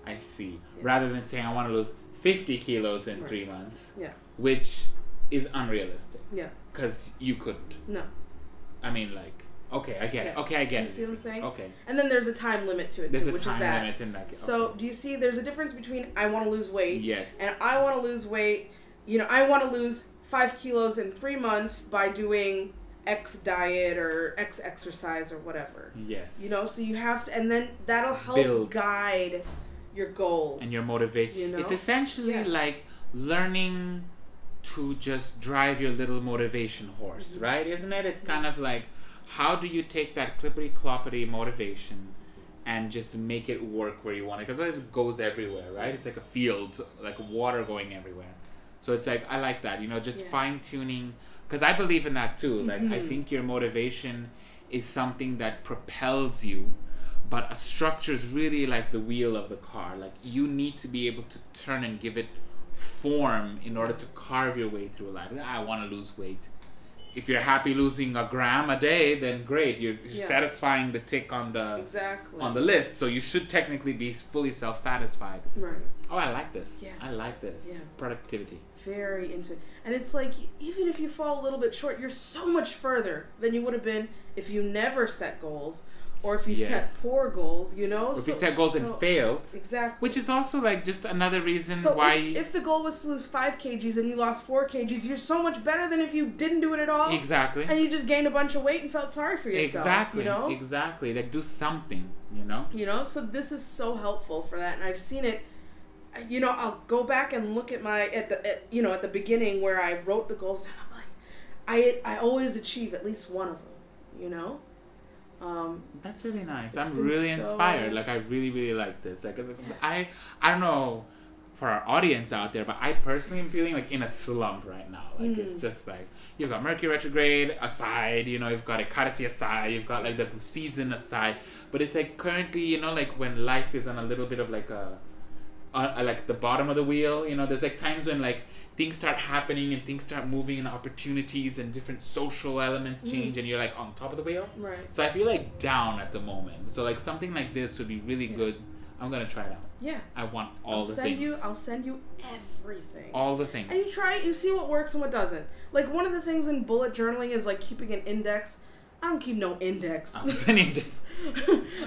I see. Yeah. Rather than saying I want to lose 50 kilos in Right. 3 months, Yeah. which is unrealistic. Yeah. Because you couldn't. No. I mean, like, okay, I get it. Yeah. Okay, I get You it. see what I'm saying? Okay. And then there's a time limit to it There's too, a which time is that. limit in that. Okay. So do you see there's a difference between I want to lose weight Yes. and I want to lose weight, I want to lose 5 kilos in 3 months by doing X diet or X exercise or whatever. Yes. So you have to, and then that'll help Build. guide your goals. And your motivation. It's essentially like learning to just drive your little motivation horse, right? Isn't it? It's kind of like, how do you take that clippity-cloppity motivation and just make it work where you want it? Because it goes everywhere, right? It's like a field, like water going everywhere. So it's like, I like that, just fine-tuning. Because I believe in that too. Like, I think your motivation is something that propels you, but a structure is really like the wheel of the car. Like, you need to be able to turn and give it form in order to carve your way through life. I want to lose weight. If you're happy losing a gram a day, then great. You're satisfying the tick on the on the list. So you should technically be fully self-satisfied. Right. Oh, I like this. Yeah. I like this. Yeah. Productivity. Very into it. And it's like, even if you fall a little bit short, you're so much further than you would have been if you never set goals. Or if you set poor goals, Or if you set goals and failed. Exactly. Which is also like just another reason so why... If the goal was to lose 5 kgs and you lost 4 kgs, you're so much better than if you didn't do it at all. Exactly. And you just gained a bunch of weight and felt sorry for yourself. Exactly. Exactly. Like, do something, So this is so helpful for that. And I've seen it, I'll go back and look at at the beginning where I wrote the goals down. I'm like, I always achieve at least one of them, That's really nice. I'm really inspired. Like, I really, really like this. Like, I don't know for our audience out there, but I personally am feeling like in a slump right now. Like, it's just like, you've got Mercury retrograde aside, you've got Ekadasi aside, you've got like the season aside, but it's like currently, like when life is on a little bit of like like the bottom of the wheel, there's like times when like things start happening and things start moving and opportunities and different social elements change and you're like on top of the wheel. Right. So I feel like down at the moment. So like something like this would be really good. I'm going to try it out. Yeah. I want all the things. I'll send you everything. All the things. And you try it, you see what works and what doesn't. Like one of the things in bullet journaling is like keeping an index. I don't keep no index.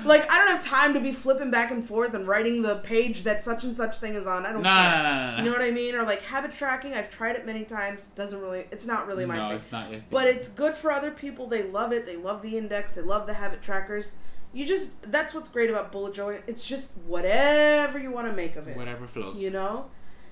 Like, I don't have time to be flipping back and forth and writing the page that such and such thing is on. I don't care. No. You know what I mean? Or like habit tracking. I've tried it many times. It's not really my thing. No, it's not your thing. But it's good for other people. They love it. They love the index. They love the habit trackers. That's what's great about bullet journaling. It's just whatever you want to make of it. Whatever flows.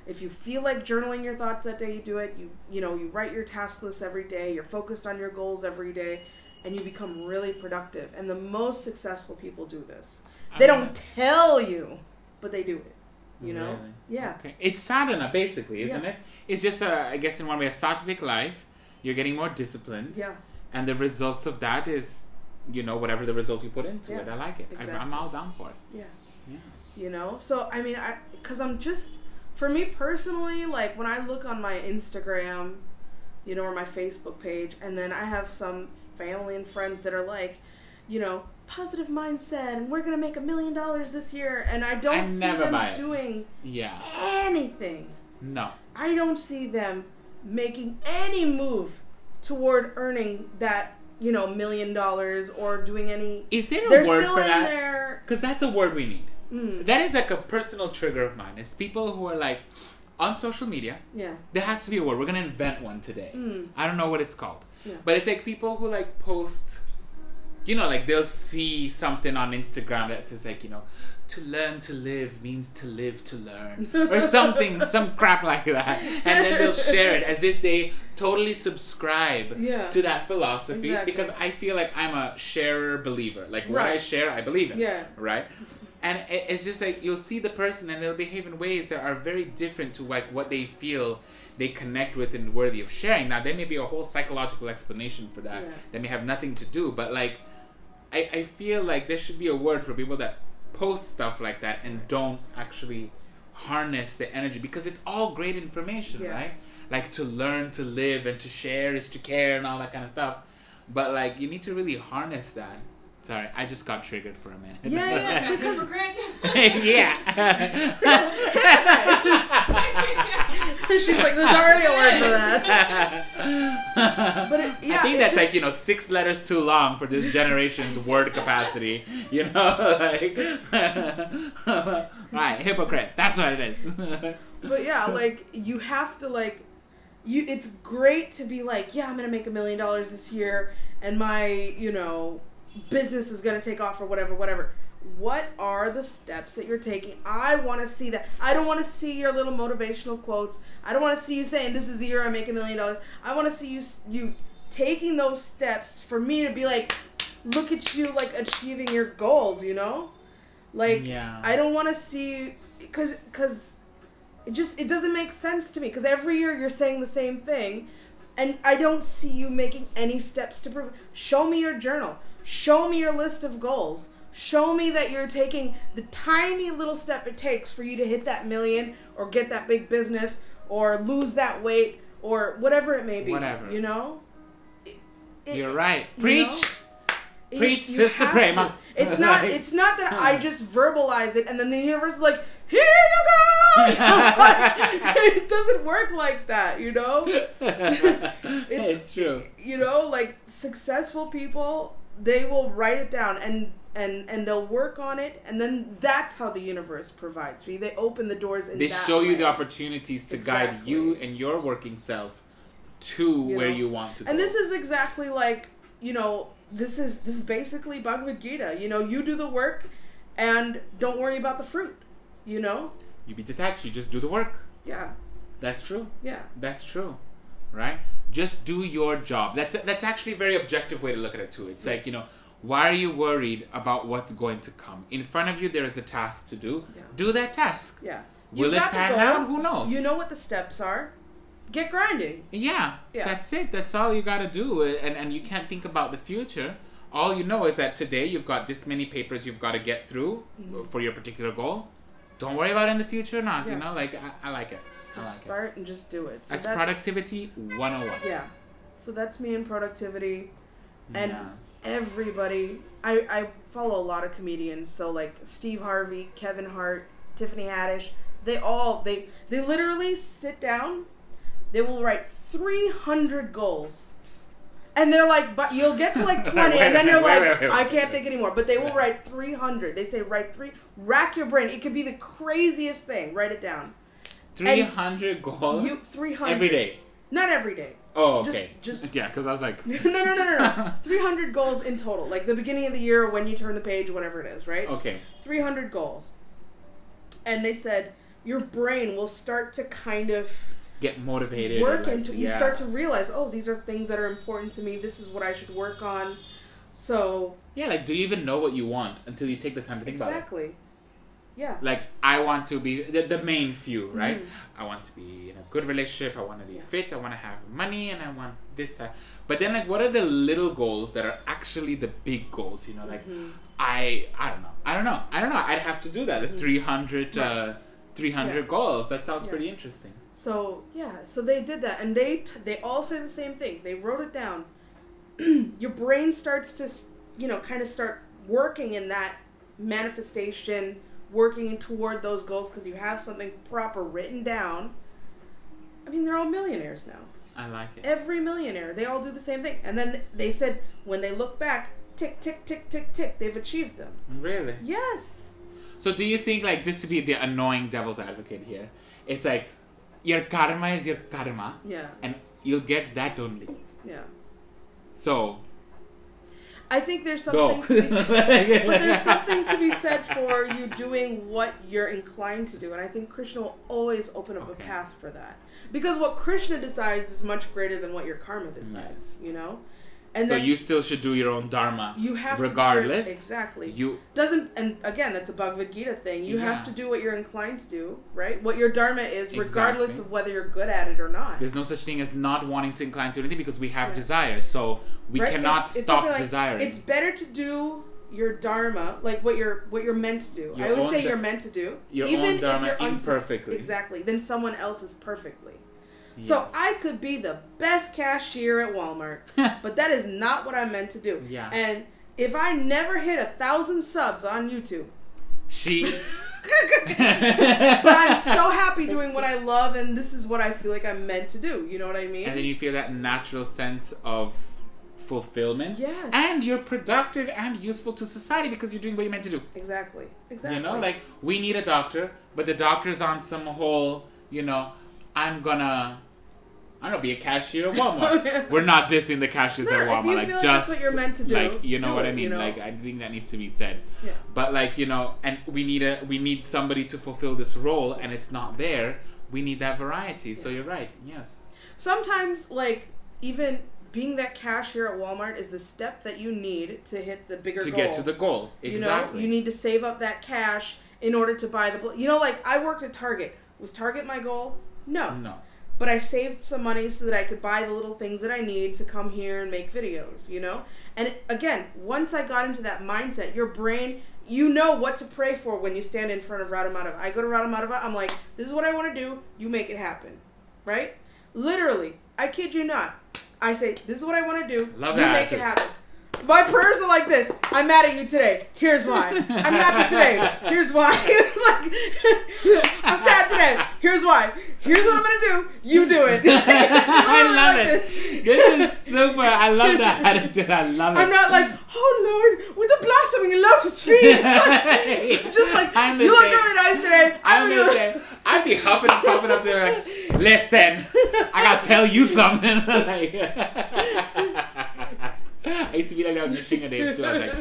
If you feel like journaling your thoughts that day, you do it. You write your task list every day. You're focused on your goals every day. And you become really productive. And the most successful people do this. They don't tell you, but they do it. Really? Yeah. Okay. It's sadhana, basically, isn't it? It's just, I guess, in one way, a sattvic life. You're getting more disciplined. Yeah. And the results of that is, whatever the result you put into it. I like it. Exactly. I'm all down for it. Yeah. So, I mean, because I'm just, for me personally, like, when I look on my Instagram, or my Facebook page, and then I have some family and friends that are like, positive mindset, and we're gonna make $1 million this year, and I don't see them doing anything. No. I don't see them making any move toward earning that, you know, $1 million or doing any. Is there a they're word still for in that? there. Because that's a word we need. That is like a personal trigger of mine. It's people who are like on social media. Yeah. There has to be a word. We're gonna invent one today. I don't know what it's called. Yeah. But it's like people who like post, you know, like they'll see something on Instagram that says like, you know, to learn to live means to live to learn. Or something, some crap like that. And then they'll share it as if they totally subscribe to that philosophy. Exactly. Because I feel like I'm a sharer believer. Like what I share, I believe in. Yeah. Right? And it's just like you'll see the person and they'll behave in ways that are very different to like what they feel they connect with and worthy of sharing. Now, there may be a whole psychological explanation for that that may have nothing to do, but like I feel like there should be a word for people that post stuff like that and don't actually harness the energy, because it's all great information, right? Like to learn to live and to share is to care and all that kind of stuff. But like you need to really harness that. Sorry, I just got triggered for a minute. Yeah, because she's like, there's already a word for that. But I think that's like, you know, 6 letters too long for this generation's word capacity. You know, like, right, hypocrite. That's what it is. But yeah, like you have to like, it's great to be like, yeah, I'm gonna make $1 million this year, and my, you know, business is going to take off or whatever. What are the steps that you're taking? I want to see that. I don't want to see your little motivational quotes. I don't want to see you saying, this is the year I make $1 million. I want to see you taking those steps for me to be like, look at you, like, achieving your goals, you know? Like, I don't want to see, because it doesn't make sense to me, because every year you're saying the same thing, and I don't see you making any steps to prove. Show me your journal. Show me your list of goals. Show me that you're taking the tiny little step it takes for you to hit that $1 million or get that big business or lose that weight or whatever it may be. Whatever. You know? You're right. Preach! Preach, Sister Prema. It's not that I just verbalize it and then the universe is like, here you go! It doesn't work like that, you know? It's true. You know, like successful people, they will write it down and they'll work on it, and then that's how the universe provides for you. They open the doors in they that show you way. The opportunities to guide you and your working self to where you want to go. And this is exactly like, you know, this is basically Bhagavad Gita. You know, you do the work and don't worry about the fruit, you know? You be detached, you just do the work. Yeah. That's true. Yeah. That's true. Right? Just do your job. That's actually a very objective way to look at it too. It's like, you know, why are you worried about what's going to come? In front of you there is a task to do. Yeah. Do that task. Yeah. Will it pan out? Who knows? You know what the steps are. Get grinding. Yeah. That's it. That's all you gotta do. And you can't think about the future. All you know is that today you've got this many papers you've got to get through for your particular goal. Don't worry about it in the future or not. You know, like I like it. Just start and just do it. So that's productivity 101. Yeah. So that's me in productivity. And everybody, I follow a lot of comedians. So like Steve Harvey, Kevin Hart, Tiffany Haddish, they literally sit down. They will write 300 goals. And they're like, but you'll get to like 20, and then you're like, I can't think anymore. But they will write 300. They say rack your brain. It could be the craziest thing. Write it down. 300 goals? 300. Every day? Not every day. Oh, okay. Just yeah, because I was like... No. 300 goals in total. Like the beginning of the year, when you turn the page, whatever it is, right? Okay. 300 goals. And they said, your brain will start to kind of... get motivated. Work into you start to realize, oh, these are things that are important to me. This is what I should work on. So... yeah, like, do you even know what you want until you take the time to think about it? Exactly. Yeah. Like, I want to be the main few, right? I want to be in a good relationship. I want to be fit. I want to have money, and I want this. But then, like, what are the little goals that are actually the big goals? You know, like, I don't know. I'd have to do that. The 300 goals. That sounds pretty interesting. So so they did that, and they all say the same thing. They wrote it down. Your brain starts to, you know, kind of start working in that manifestation, working toward those goals because you have something proper written down. I mean, they're all millionaires now. I like it. Every millionaire, they all do the same thing. And then they said when they look back, tick, tick, tick, tick, tick, they've achieved them. Really? Yes. So do you think, like, just to be the annoying devil's advocate here, it's like your karma is your karma. Yeah. And you'll get that only. Yeah. So I think there's something to be said, but there's something to be said for you doing what you're inclined to do, and I think Krishna will always open up a path for that, because what Krishna decides is much greater than what your karma decides. You know, and so then you still should do your own dharma. You have regardless. To exactly. You doesn't, and again, that's a Bhagavad Gita thing. You have to do what you're inclined to do, right? What your dharma is, regardless of whether you're good at it or not. There's no such thing as not wanting to incline to anything, because we have desires, so we cannot stop desiring. It's better to do your dharma, like what you're meant to do. I always say you're meant to do, your even own dharma if you're imperfectly. Exactly, than someone else's perfectly. Yes. So I could be the best cashier at Walmart, but that is not what I'm meant to do. Yeah. And if I never hit 1,000 subs on YouTube, but I'm so happy doing what I love, and this is what I feel like I'm meant to do. You know what I mean? And then you feel that natural sense of fulfillment. Yes. And you're productive and useful to society because you're doing what you're meant to do. Exactly. You know, like, we need a doctor, but the doctor's on some whole, you know, I'm gonna be a cashier at Walmart. We're not dissing the cashiers at Walmart. If you like, feel just that's what you're meant to do. Like, you know what I mean? You know? Like, I think that needs to be said. Yeah. But, like, you know, and we need somebody to fulfill this role, and it's not there. We need that variety. Yeah. So you're right. Yes. Sometimes, like, even being that cashier at Walmart is the step that you need to hit the bigger goal. To get to the goal. Exactly. You know, you need to save up that cash in order to buy the... You know, like, I worked at Target. Was Target my goal? No. But I saved some money so that I could buy the little things that I need to come here and make videos, you know? And again, once I got into that mindset, your brain, you know what to pray for when you stand in front of Radha Madhava. I go to Radha Madhava, I'm like, this is what I want to do, you make it happen. Right? Literally, I kid you not. I say, this is what I want to do, you make it happen. My prayers are like this. I'm mad at you today. Here's why. I'm happy today. Here's why. Like, I'm sad today. Here's why. Here's what I'm going to do. You do it. I love it. This is super. I love that attitude. I love it. I'm not like, oh Lord, with the blossoming lotus feet. Like, I'm just like, you look really nice today. I'd be huffing and puffing up there like, listen, I got to tell you something. Like, I used to be like that with Nishinga days too. I was like,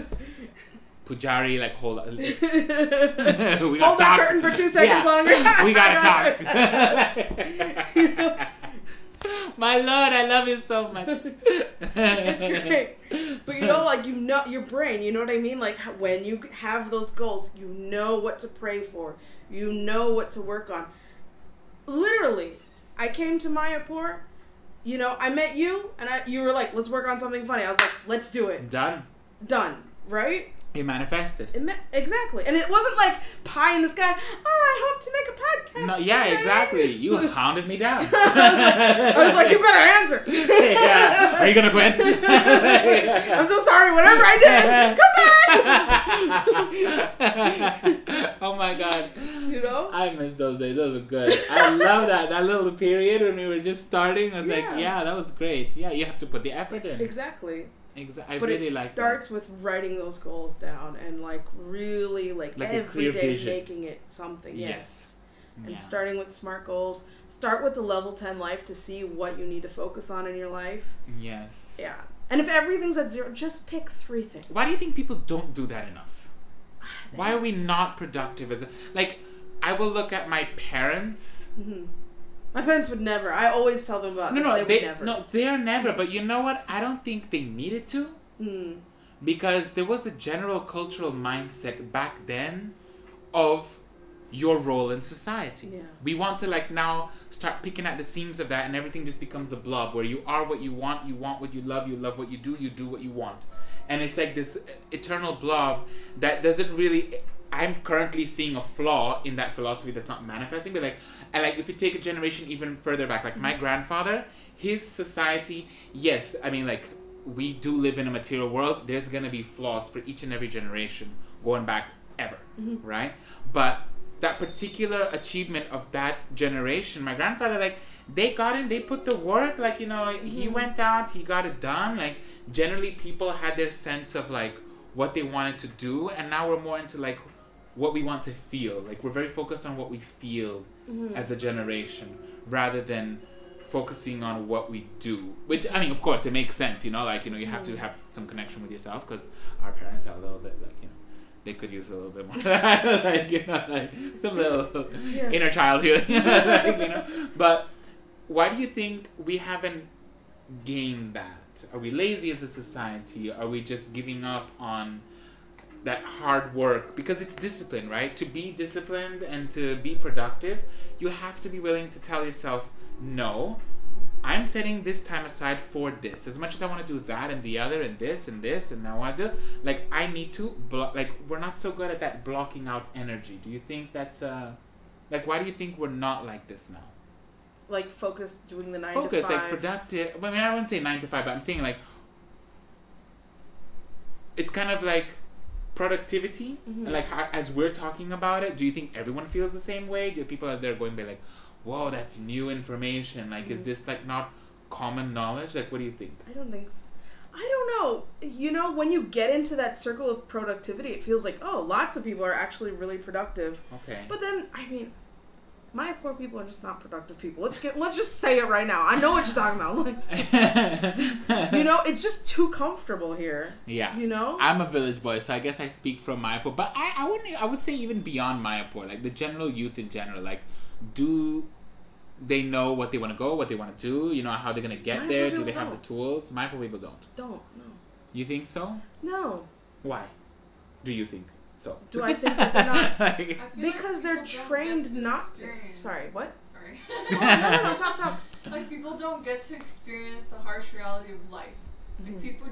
Pujari, like, hold on. We hold that curtain for 2 seconds longer. We gotta talk. You know? My Lord, I love you so much. It's great. But you know, like, you know, your brain, you know what I mean? Like, when you have those goals, you know what to pray for. You know what to work on. Literally, I came to Mayapur. You know, I met you, and you were like, let's work on something funny. I was like, let's do it. Done. Right? It manifested. Exactly. And it wasn't like pie in the sky, oh, I hope to make a podcast. No, yeah, today. Exactly. You hounded me down. I was like, you better answer. Yeah. Are you going to quit? I'm so sorry. Whatever I did, come back. Oh, my God. You know? I miss those days. Those were good. I love that. That little period when we were just starting. I was like, yeah, that was great. Yeah, you have to put the effort in. Exactly. I but really it like starts with writing those goals down and like really like every day making it something. Yes. And starting with SMART goals. Start with the level 10 life to see what you need to focus on in your life. Yes. Yeah. And if everything's at 0, just pick 3 things. Why do you think people don't do that enough? Why are we not productive as like, I will look at my parents. Mm-hmm. My parents would never. I always tell them about this. They would never. No, they're never. But you know what? I don't think they needed to. Because there was a general cultural mindset back then of your role in society. Yeah. We want to like now start picking at the seams of that, and everything just becomes a blob where you are what you want what you love what you do what you want. And it's like this eternal blob that doesn't really... I'm currently seeing a flaw in that philosophy that's not manifesting, but like if you take a generation even further back, like my grandfather, his society, yes, I mean, like, we do live in a material world. There's gonna be flaws for each and every generation going back ever, right? But that particular achievement of that generation, my grandfather, like, they got in, they put the work, like, you know, he went out, he got it done. Like, generally people had their sense of, like, what they wanted to do, and now we're more into, like, what we want to feel. Like, we're very focused on what we feel as a generation, rather than focusing on what we do. Which, I mean, of course, it makes sense, you know, like, you know, you have to have some connection with yourself, because our parents are a little bit, like, you know, they could use a little bit more, like, you know, like, some little inner child healing, like, you know. But why do you think we haven't gained that? Are we lazy as a society? Are we just giving up on that hard work? Because it's discipline, right? To be disciplined and to be productive, you have to be willing to tell yourself, no, I'm setting this time aside for this. As much as I want to do that and the other and this and this and I want to do, like, I need to like, we're not so good at that blocking out energy. Do you think that's like, why do you think we're not like this now? Like, focused, doing the 9 to 5. Like, productive. I mean, I wouldn't say 9 to 5, but I'm saying, like, it's kind of like productivity. And, like, how, as we're talking about it, do you think everyone feels the same way? Do people out there going by, like, whoa, that's new information? Like, is this, like, not common knowledge? Like, what do you think? I don't think so. I don't know. You know, when you get into that circle of productivity, it feels like, oh, lots of people are actually really productive. Okay. But then, I mean, Mayapur people are just not productive people. Let's just say it right now. I know what you're talking about. Like, you know, it's just too comfortable here. Yeah. You know? I'm a village boy, so I guess I speak from Mayapur. But I would say even beyond Mayapur, like the general youth in general, like, do they know what they want to go, what they want to do? You know, how they're going to get there? Do they have the tools? Mayapur people don't. No. You think so? No. Why? Do you think so? Do I think that they're not? Like, because like they're trained not to. Sorry, what? Sorry. No, talk. Like, people don't get to experience the harsh reality of life. Like, people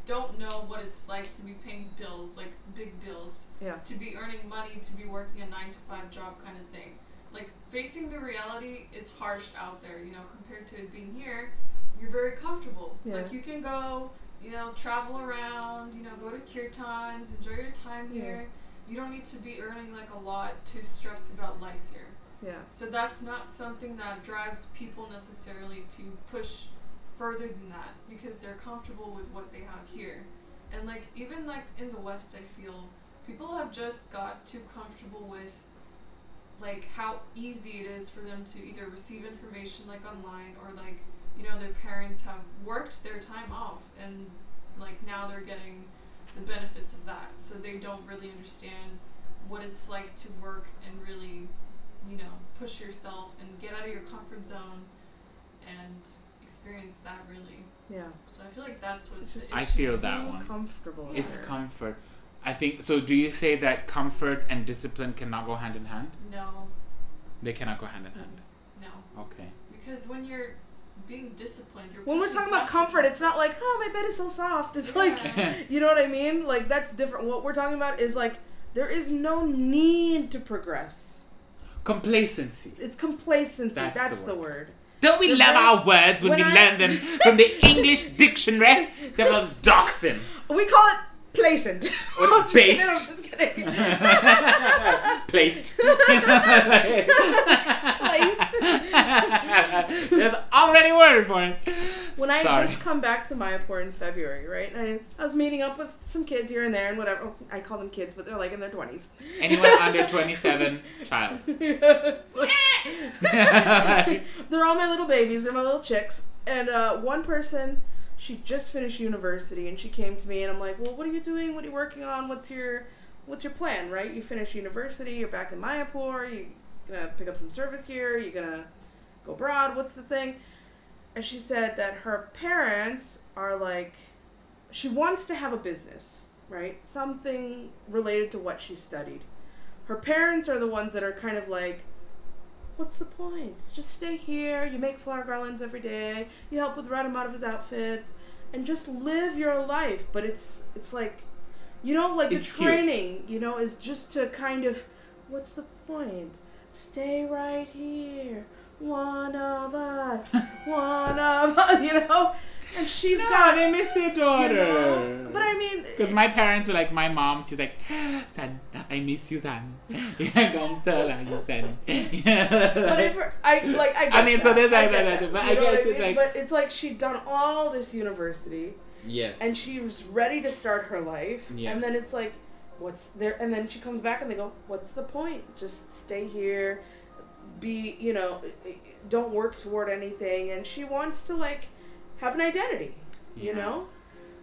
don't know what it's like to be paying bills, like big bills. Yeah. To be earning money, to be working a 9 to 5 job kind of thing. Like, facing the reality is harsh out there, you know, compared to being here, you're very comfortable. Yeah. Like, you can go, you know, travel around, you know, go to kirtans, enjoy your time here. You don't need to be earning, like, a lot to stress about life here. Yeah. So that's not something that drives people necessarily to push further than that, because they're comfortable with what they have here. And, like, even, like, in the West, I feel people have just got too comfortable with, like, how easy it is for them to either receive information, like, online, or, like, you know, their parents have worked their time off, and, like, now they're getting the benefits of that. So they don't really understand what it's like to work and really, you know, push yourself and get out of your comfort zone and experience that, really. Yeah. So I feel like that's what's the issue. I feel that one. Comfortable. Yeah. It's comfort. I think so. Do you say that comfort and discipline cannot go hand in hand? No. They cannot go hand in hand. No. Okay. Because when you're being disciplined, you're when we're talking about comfort, it's not like, oh, my bed is so soft. It's like, you know what I mean? Like, that's different. What we're talking about is, like, there is no need to progress. Complacency. It's complacency. That's the word. Don't we love our words when we learn them from the English dictionary? Except for this dachshund. We call it placent. Or based. No, I'm just kidding. Placed. Placed. There's already a word for it. When I just come back to Mayapur in February, right? And I was meeting up with some kids here and there and whatever. Oh, I call them kids, but they're like in their 20s. Anyone under 27, child. They're all my little babies. They're my little chicks. And one person, she just finished university, and she came to me, and I'm like, well, what are you doing? What are you working on? What's your plan, right? You finished university. You're back in Mayapur. You're going to pick up some service here. You're going to go abroad. What's the thing? And she said that her parents are like, she wants to have a business, right? Something related to what she studied. Her parents are the ones that are kind of like, what's the point? Just stay here. You make flower garlands every day. You help with Radhamada's outfits. And just live your life. But it's like, you know, like it's the training, cute. You know, is just to kind of, what's the point? Stay right here. One of us, you know? And she's got... they miss their daughter. You know? But I mean... Because my parents were like, my mom, she's like, I miss you, son. Come tell her, son. Whatever. I get I mean, that. so there's like get that, but You I know what guess mean? it's like. But it's like she'd done all this university. Yes. And she was ready to start her life. Yes. And then it's like, what's there? And then she comes back and they go, what's the point? Just stay here. Be, you know, don't work toward anything. And she wants to, like, have an identity, you know?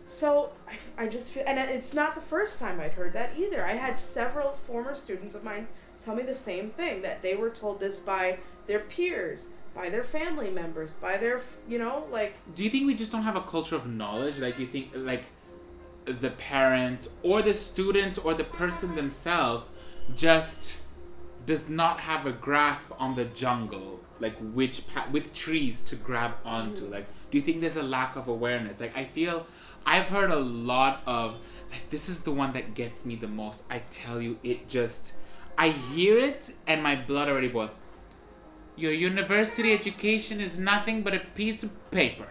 So I just feel, and it's not the first time I'd heard that either. I had several former students of mine tell me the same thing, that they were told this by their peers, by their family members, by their, you know, like... Do you think we just don't have a culture of knowledge? Like, you think, like, the parents or the students or the person themselves just does not have a grasp on the jungle, like which with trees to grab onto? Like, do you think there's a lack of awareness? Like, I feel I've heard a lot of, like, this is the one that gets me the most. I tell you, it just, I hear it and my blood already boils. Your university education is nothing but a piece of paper.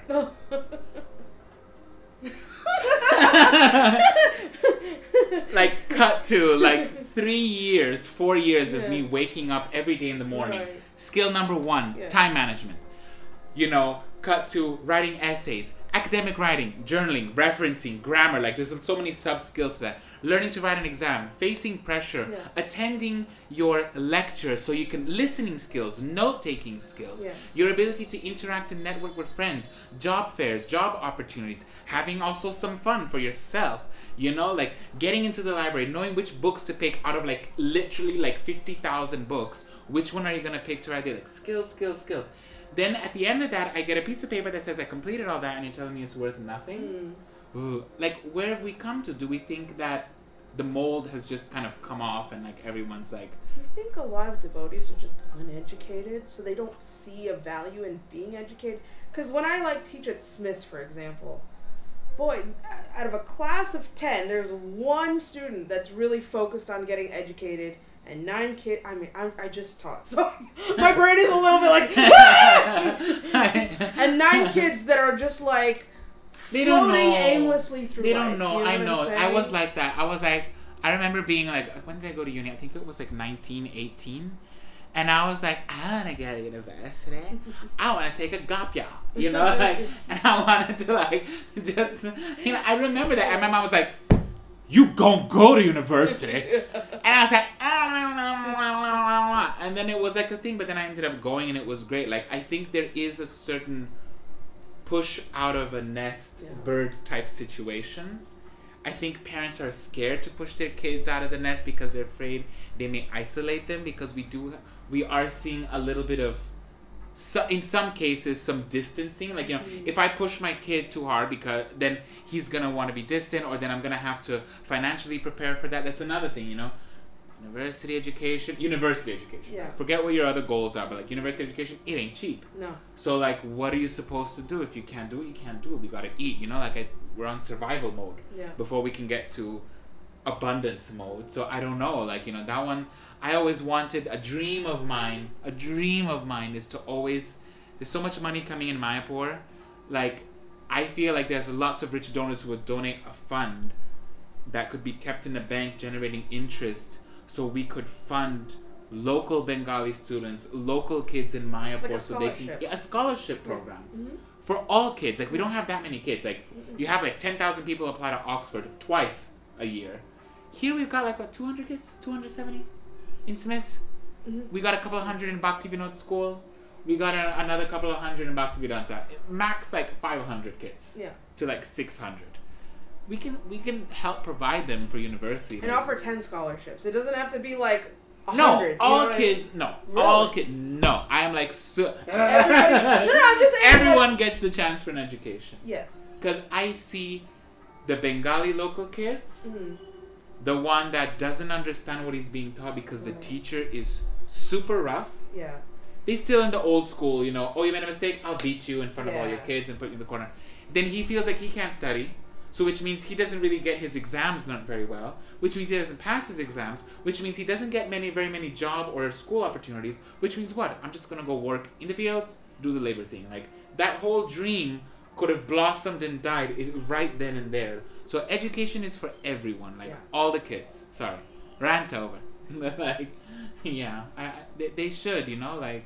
Like, cut to, like, 3 years, 4 years of me waking up every day in the morning. Right. Skill number 1, time management. You know, cut to writing essays, academic writing, journaling, referencing, grammar. Like, there's so many sub-skills to that. Learning to write an exam, facing pressure, attending your lecture so you can, listening skills, note-taking skills, your ability to interact and network with friends, job fairs, job opportunities, having also some fun for yourself, you know, like getting into the library, knowing which books to pick out of, like, literally like 50,000 books. Which one are you going to pick to write there? Like, skills, skills, skills. Then at the end of that, I get a piece of paper that says I completed all that, and you're telling me it's worth nothing? Ooh. Like, where have we come to? Do we think that the mold has just kind of come off and, like, everyone's like... Do you think a lot of devotees are just uneducated, so they don't see a value in being educated? Because when I, like, teach at Smith's, for example, boy, out of a class of 10, there's one student that's really focused on getting educated, and 9 kids, I mean, I just taught, so my brain is a little bit like, and 9 kids that are just like, they don't floating know. Aimlessly through They life. don't know. You know I what know. I'm saying? I was like that. I was like, I remember being like, when did I go to uni? I think it was like 19, 18. And I was like, I want to go to university. I want to take a gap year, you know? Like, and I wanted to, like, just, you know, I remember that. And my mom was like, you gon' go to university. And I was like, and then it was like a thing, but then I ended up going and it was great. Like, I think there is a certain push out of a nest bird type situation. I think parents are scared to push their kids out of the nest because they're afraid they may isolate them, because we are seeing a little bit of, in some cases, some distancing. Like, you know, if I push my kid too hard, because then he's gonna want to be distant, or then I'm gonna have to financially prepare for that. That's another thing, you know. University education. Yeah. Forget what your other goals are, but like university education, it ain't cheap. No. So like, what are you supposed to do? If you can't do it, you can't do it. We gotta eat, you know. Like, we're on survival mode before we can get to abundance mode. So I don't know. Like, you know, that one. I always wanted, a dream of mine is to always, there's so much money coming in Mayapur, like, I feel like there's lots of rich donors who would donate a fund that could be kept in the bank generating interest, so we could fund local Bengali students, local kids in Mayapur, like so they can, a scholarship program for all kids. Like, we don't have that many kids. Like, you have like 10,000 people apply to Oxford twice a year. Here we've got like, what, 200 kids? 270? In Smiths, we got a couple of hundred in Bhakti Vinod school. We got another couple of hundred in Bhakti Vedanta. Max like 500 kids to like 600. We can help provide them for university. And offer 10 scholarships. It doesn't have to be like 100. No, all kids. No, really? All kids. No, I am like Everybody. No, I'm just saying. Everyone gets the chance for an education. Yes. Because I see the Bengali local kids. The one that doesn't understand what he's being taught because the teacher is super rough. Yeah. They're still in the old school, you know, oh, you made a mistake, I'll beat you in front of all your kids and put you in the corner. Then he feels like he can't study, so which means he doesn't really get his exams done very well, which means he doesn't pass his exams, which means he doesn't get very many job or school opportunities, which means what? I'm just going to go work in the fields, do the labor thing. Like, that whole dream could have blossomed and died right then and there. So education is for everyone, like all the kids. Sorry. Rant over. Like, yeah, they should, you know, like,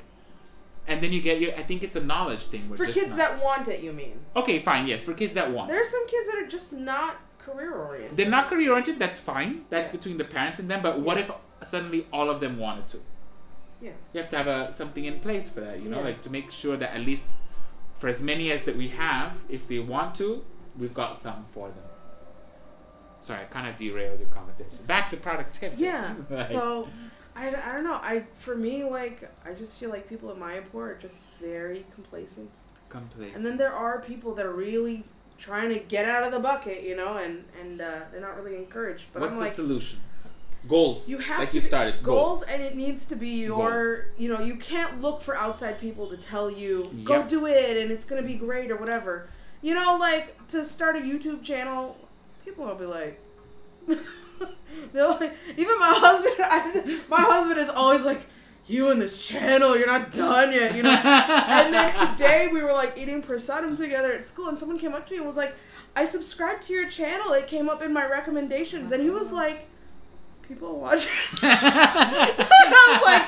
and then you get your. I think it's a knowledge thing. For kids that want it, you mean? Okay, fine. Yes, for kids that want. There are some kids that are just not career oriented. They're not career oriented. That's fine. That's Yeah. between the parents and them. But what if suddenly all of them wanted to? Yeah. You have to have something in place for that. You know, Yeah. like to make sure that at least for as many as that we have, if they want to, we've got some for them. Sorry, I kind of derailed your conversation. Back to productivity. Yeah. Like, So, I don't know. For me, like, I just feel like people in Mayapur are just very complacent. And then there are people that are really trying to get out of the bucket, you know, and they're not really encouraged. But what's I'm like, the solution? Goals. you have like to you started. goals, and it needs to be your, Goals. you know, you can't look for outside people to tell you, go Yep. do it, and it's going to be great or whatever. You know, like, to start a YouTube channel, people will be like, they're like, even my husband is always like, you and this channel, you're not done yet, you know. And then today we were like eating prasadam together at school, and someone came up to me and was like, I subscribed to your channel, it came up in my recommendations. And he was like, people watch it. And I was like,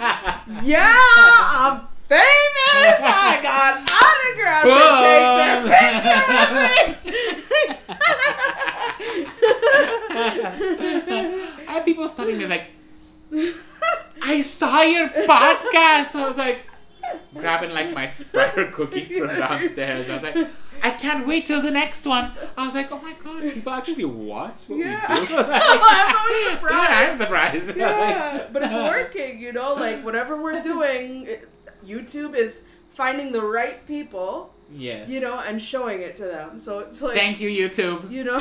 yeah, I'm famous, I got autographs, and take their picture with me. I have people studying me like, I saw your podcast. I was like, grabbing like my Spreader cookies from downstairs. I was like, I can't wait till the next one. I was like, oh my god, people actually watch what we do. Like, I'm always surprised. Yeah, I'm surprised. Yeah, but it's working, you know, like whatever we're doing, YouTube is finding the right people, yes, you know, and showing it to them. So it's like, thank you, YouTube. you know.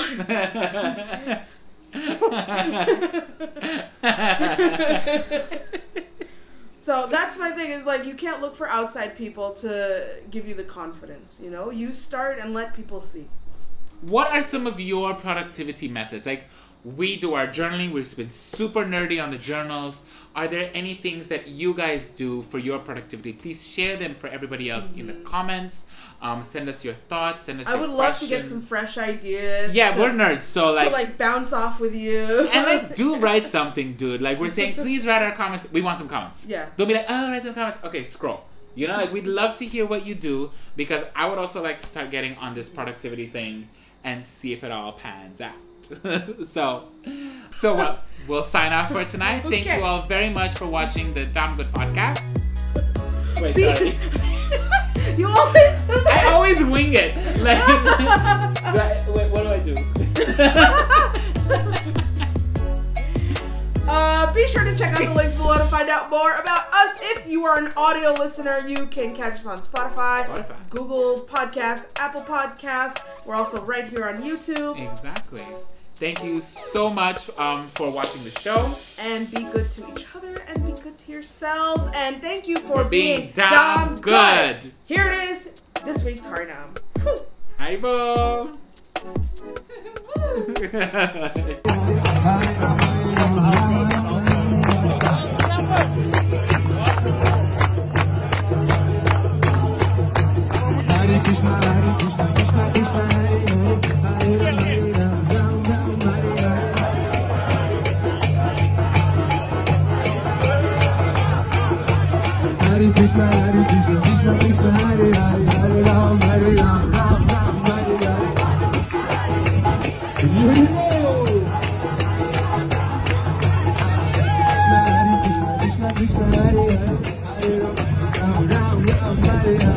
So that's my thing, is like, you can't look for outside people to give you the confidence, you know? You start and let people see. What are some of your productivity methods? Like, we do our journaling. We've been super nerdy on the journals. Are there any things that you guys do for your productivity? Please share them for everybody else in the comments. Send us your thoughts. Send us your questions. I would love to get some fresh ideas. Yeah, we're nerds, so like... To like bounce off with you. And like, do write something, dude. Like, we're saying, please write our comments. We want some comments. Yeah. Don't be like, oh, write some comments. Okay, scroll. You know, like, we'd love to hear what you do, because I would also like to start getting on this productivity thing and see if it all pans out. So we'll sign off for tonight. Okay. Thank you all very much for watching the Damn Good podcast. Wait, sorry. You always... I always wing it. Like, wait, what do I do? Be sure to check out the links below to find out more about us. If you are an audio listener, you can catch us on Spotify. Google Podcasts, Apple Podcasts. We're also right here on YouTube. Exactly. Thank you so much for watching the show. And be good to each other and be good to yourselves. And thank you for being damn good. Here it is, this week's Harinam. Haribo. Hare Krishna, Hare Krishna, Krishna Krishna, Hare Hare, Hare Ram, Ram Ram, Hare Hare. Hare Krishna, Hare Krishna, Krishna Krishna, Hare Hare, Hare Ram, Ram Ram, Hare Hare. Krishna, Hare Krishna, Krishna Krishna, Hare Hare, Hare Ram, Ram Ram, Hare Hare.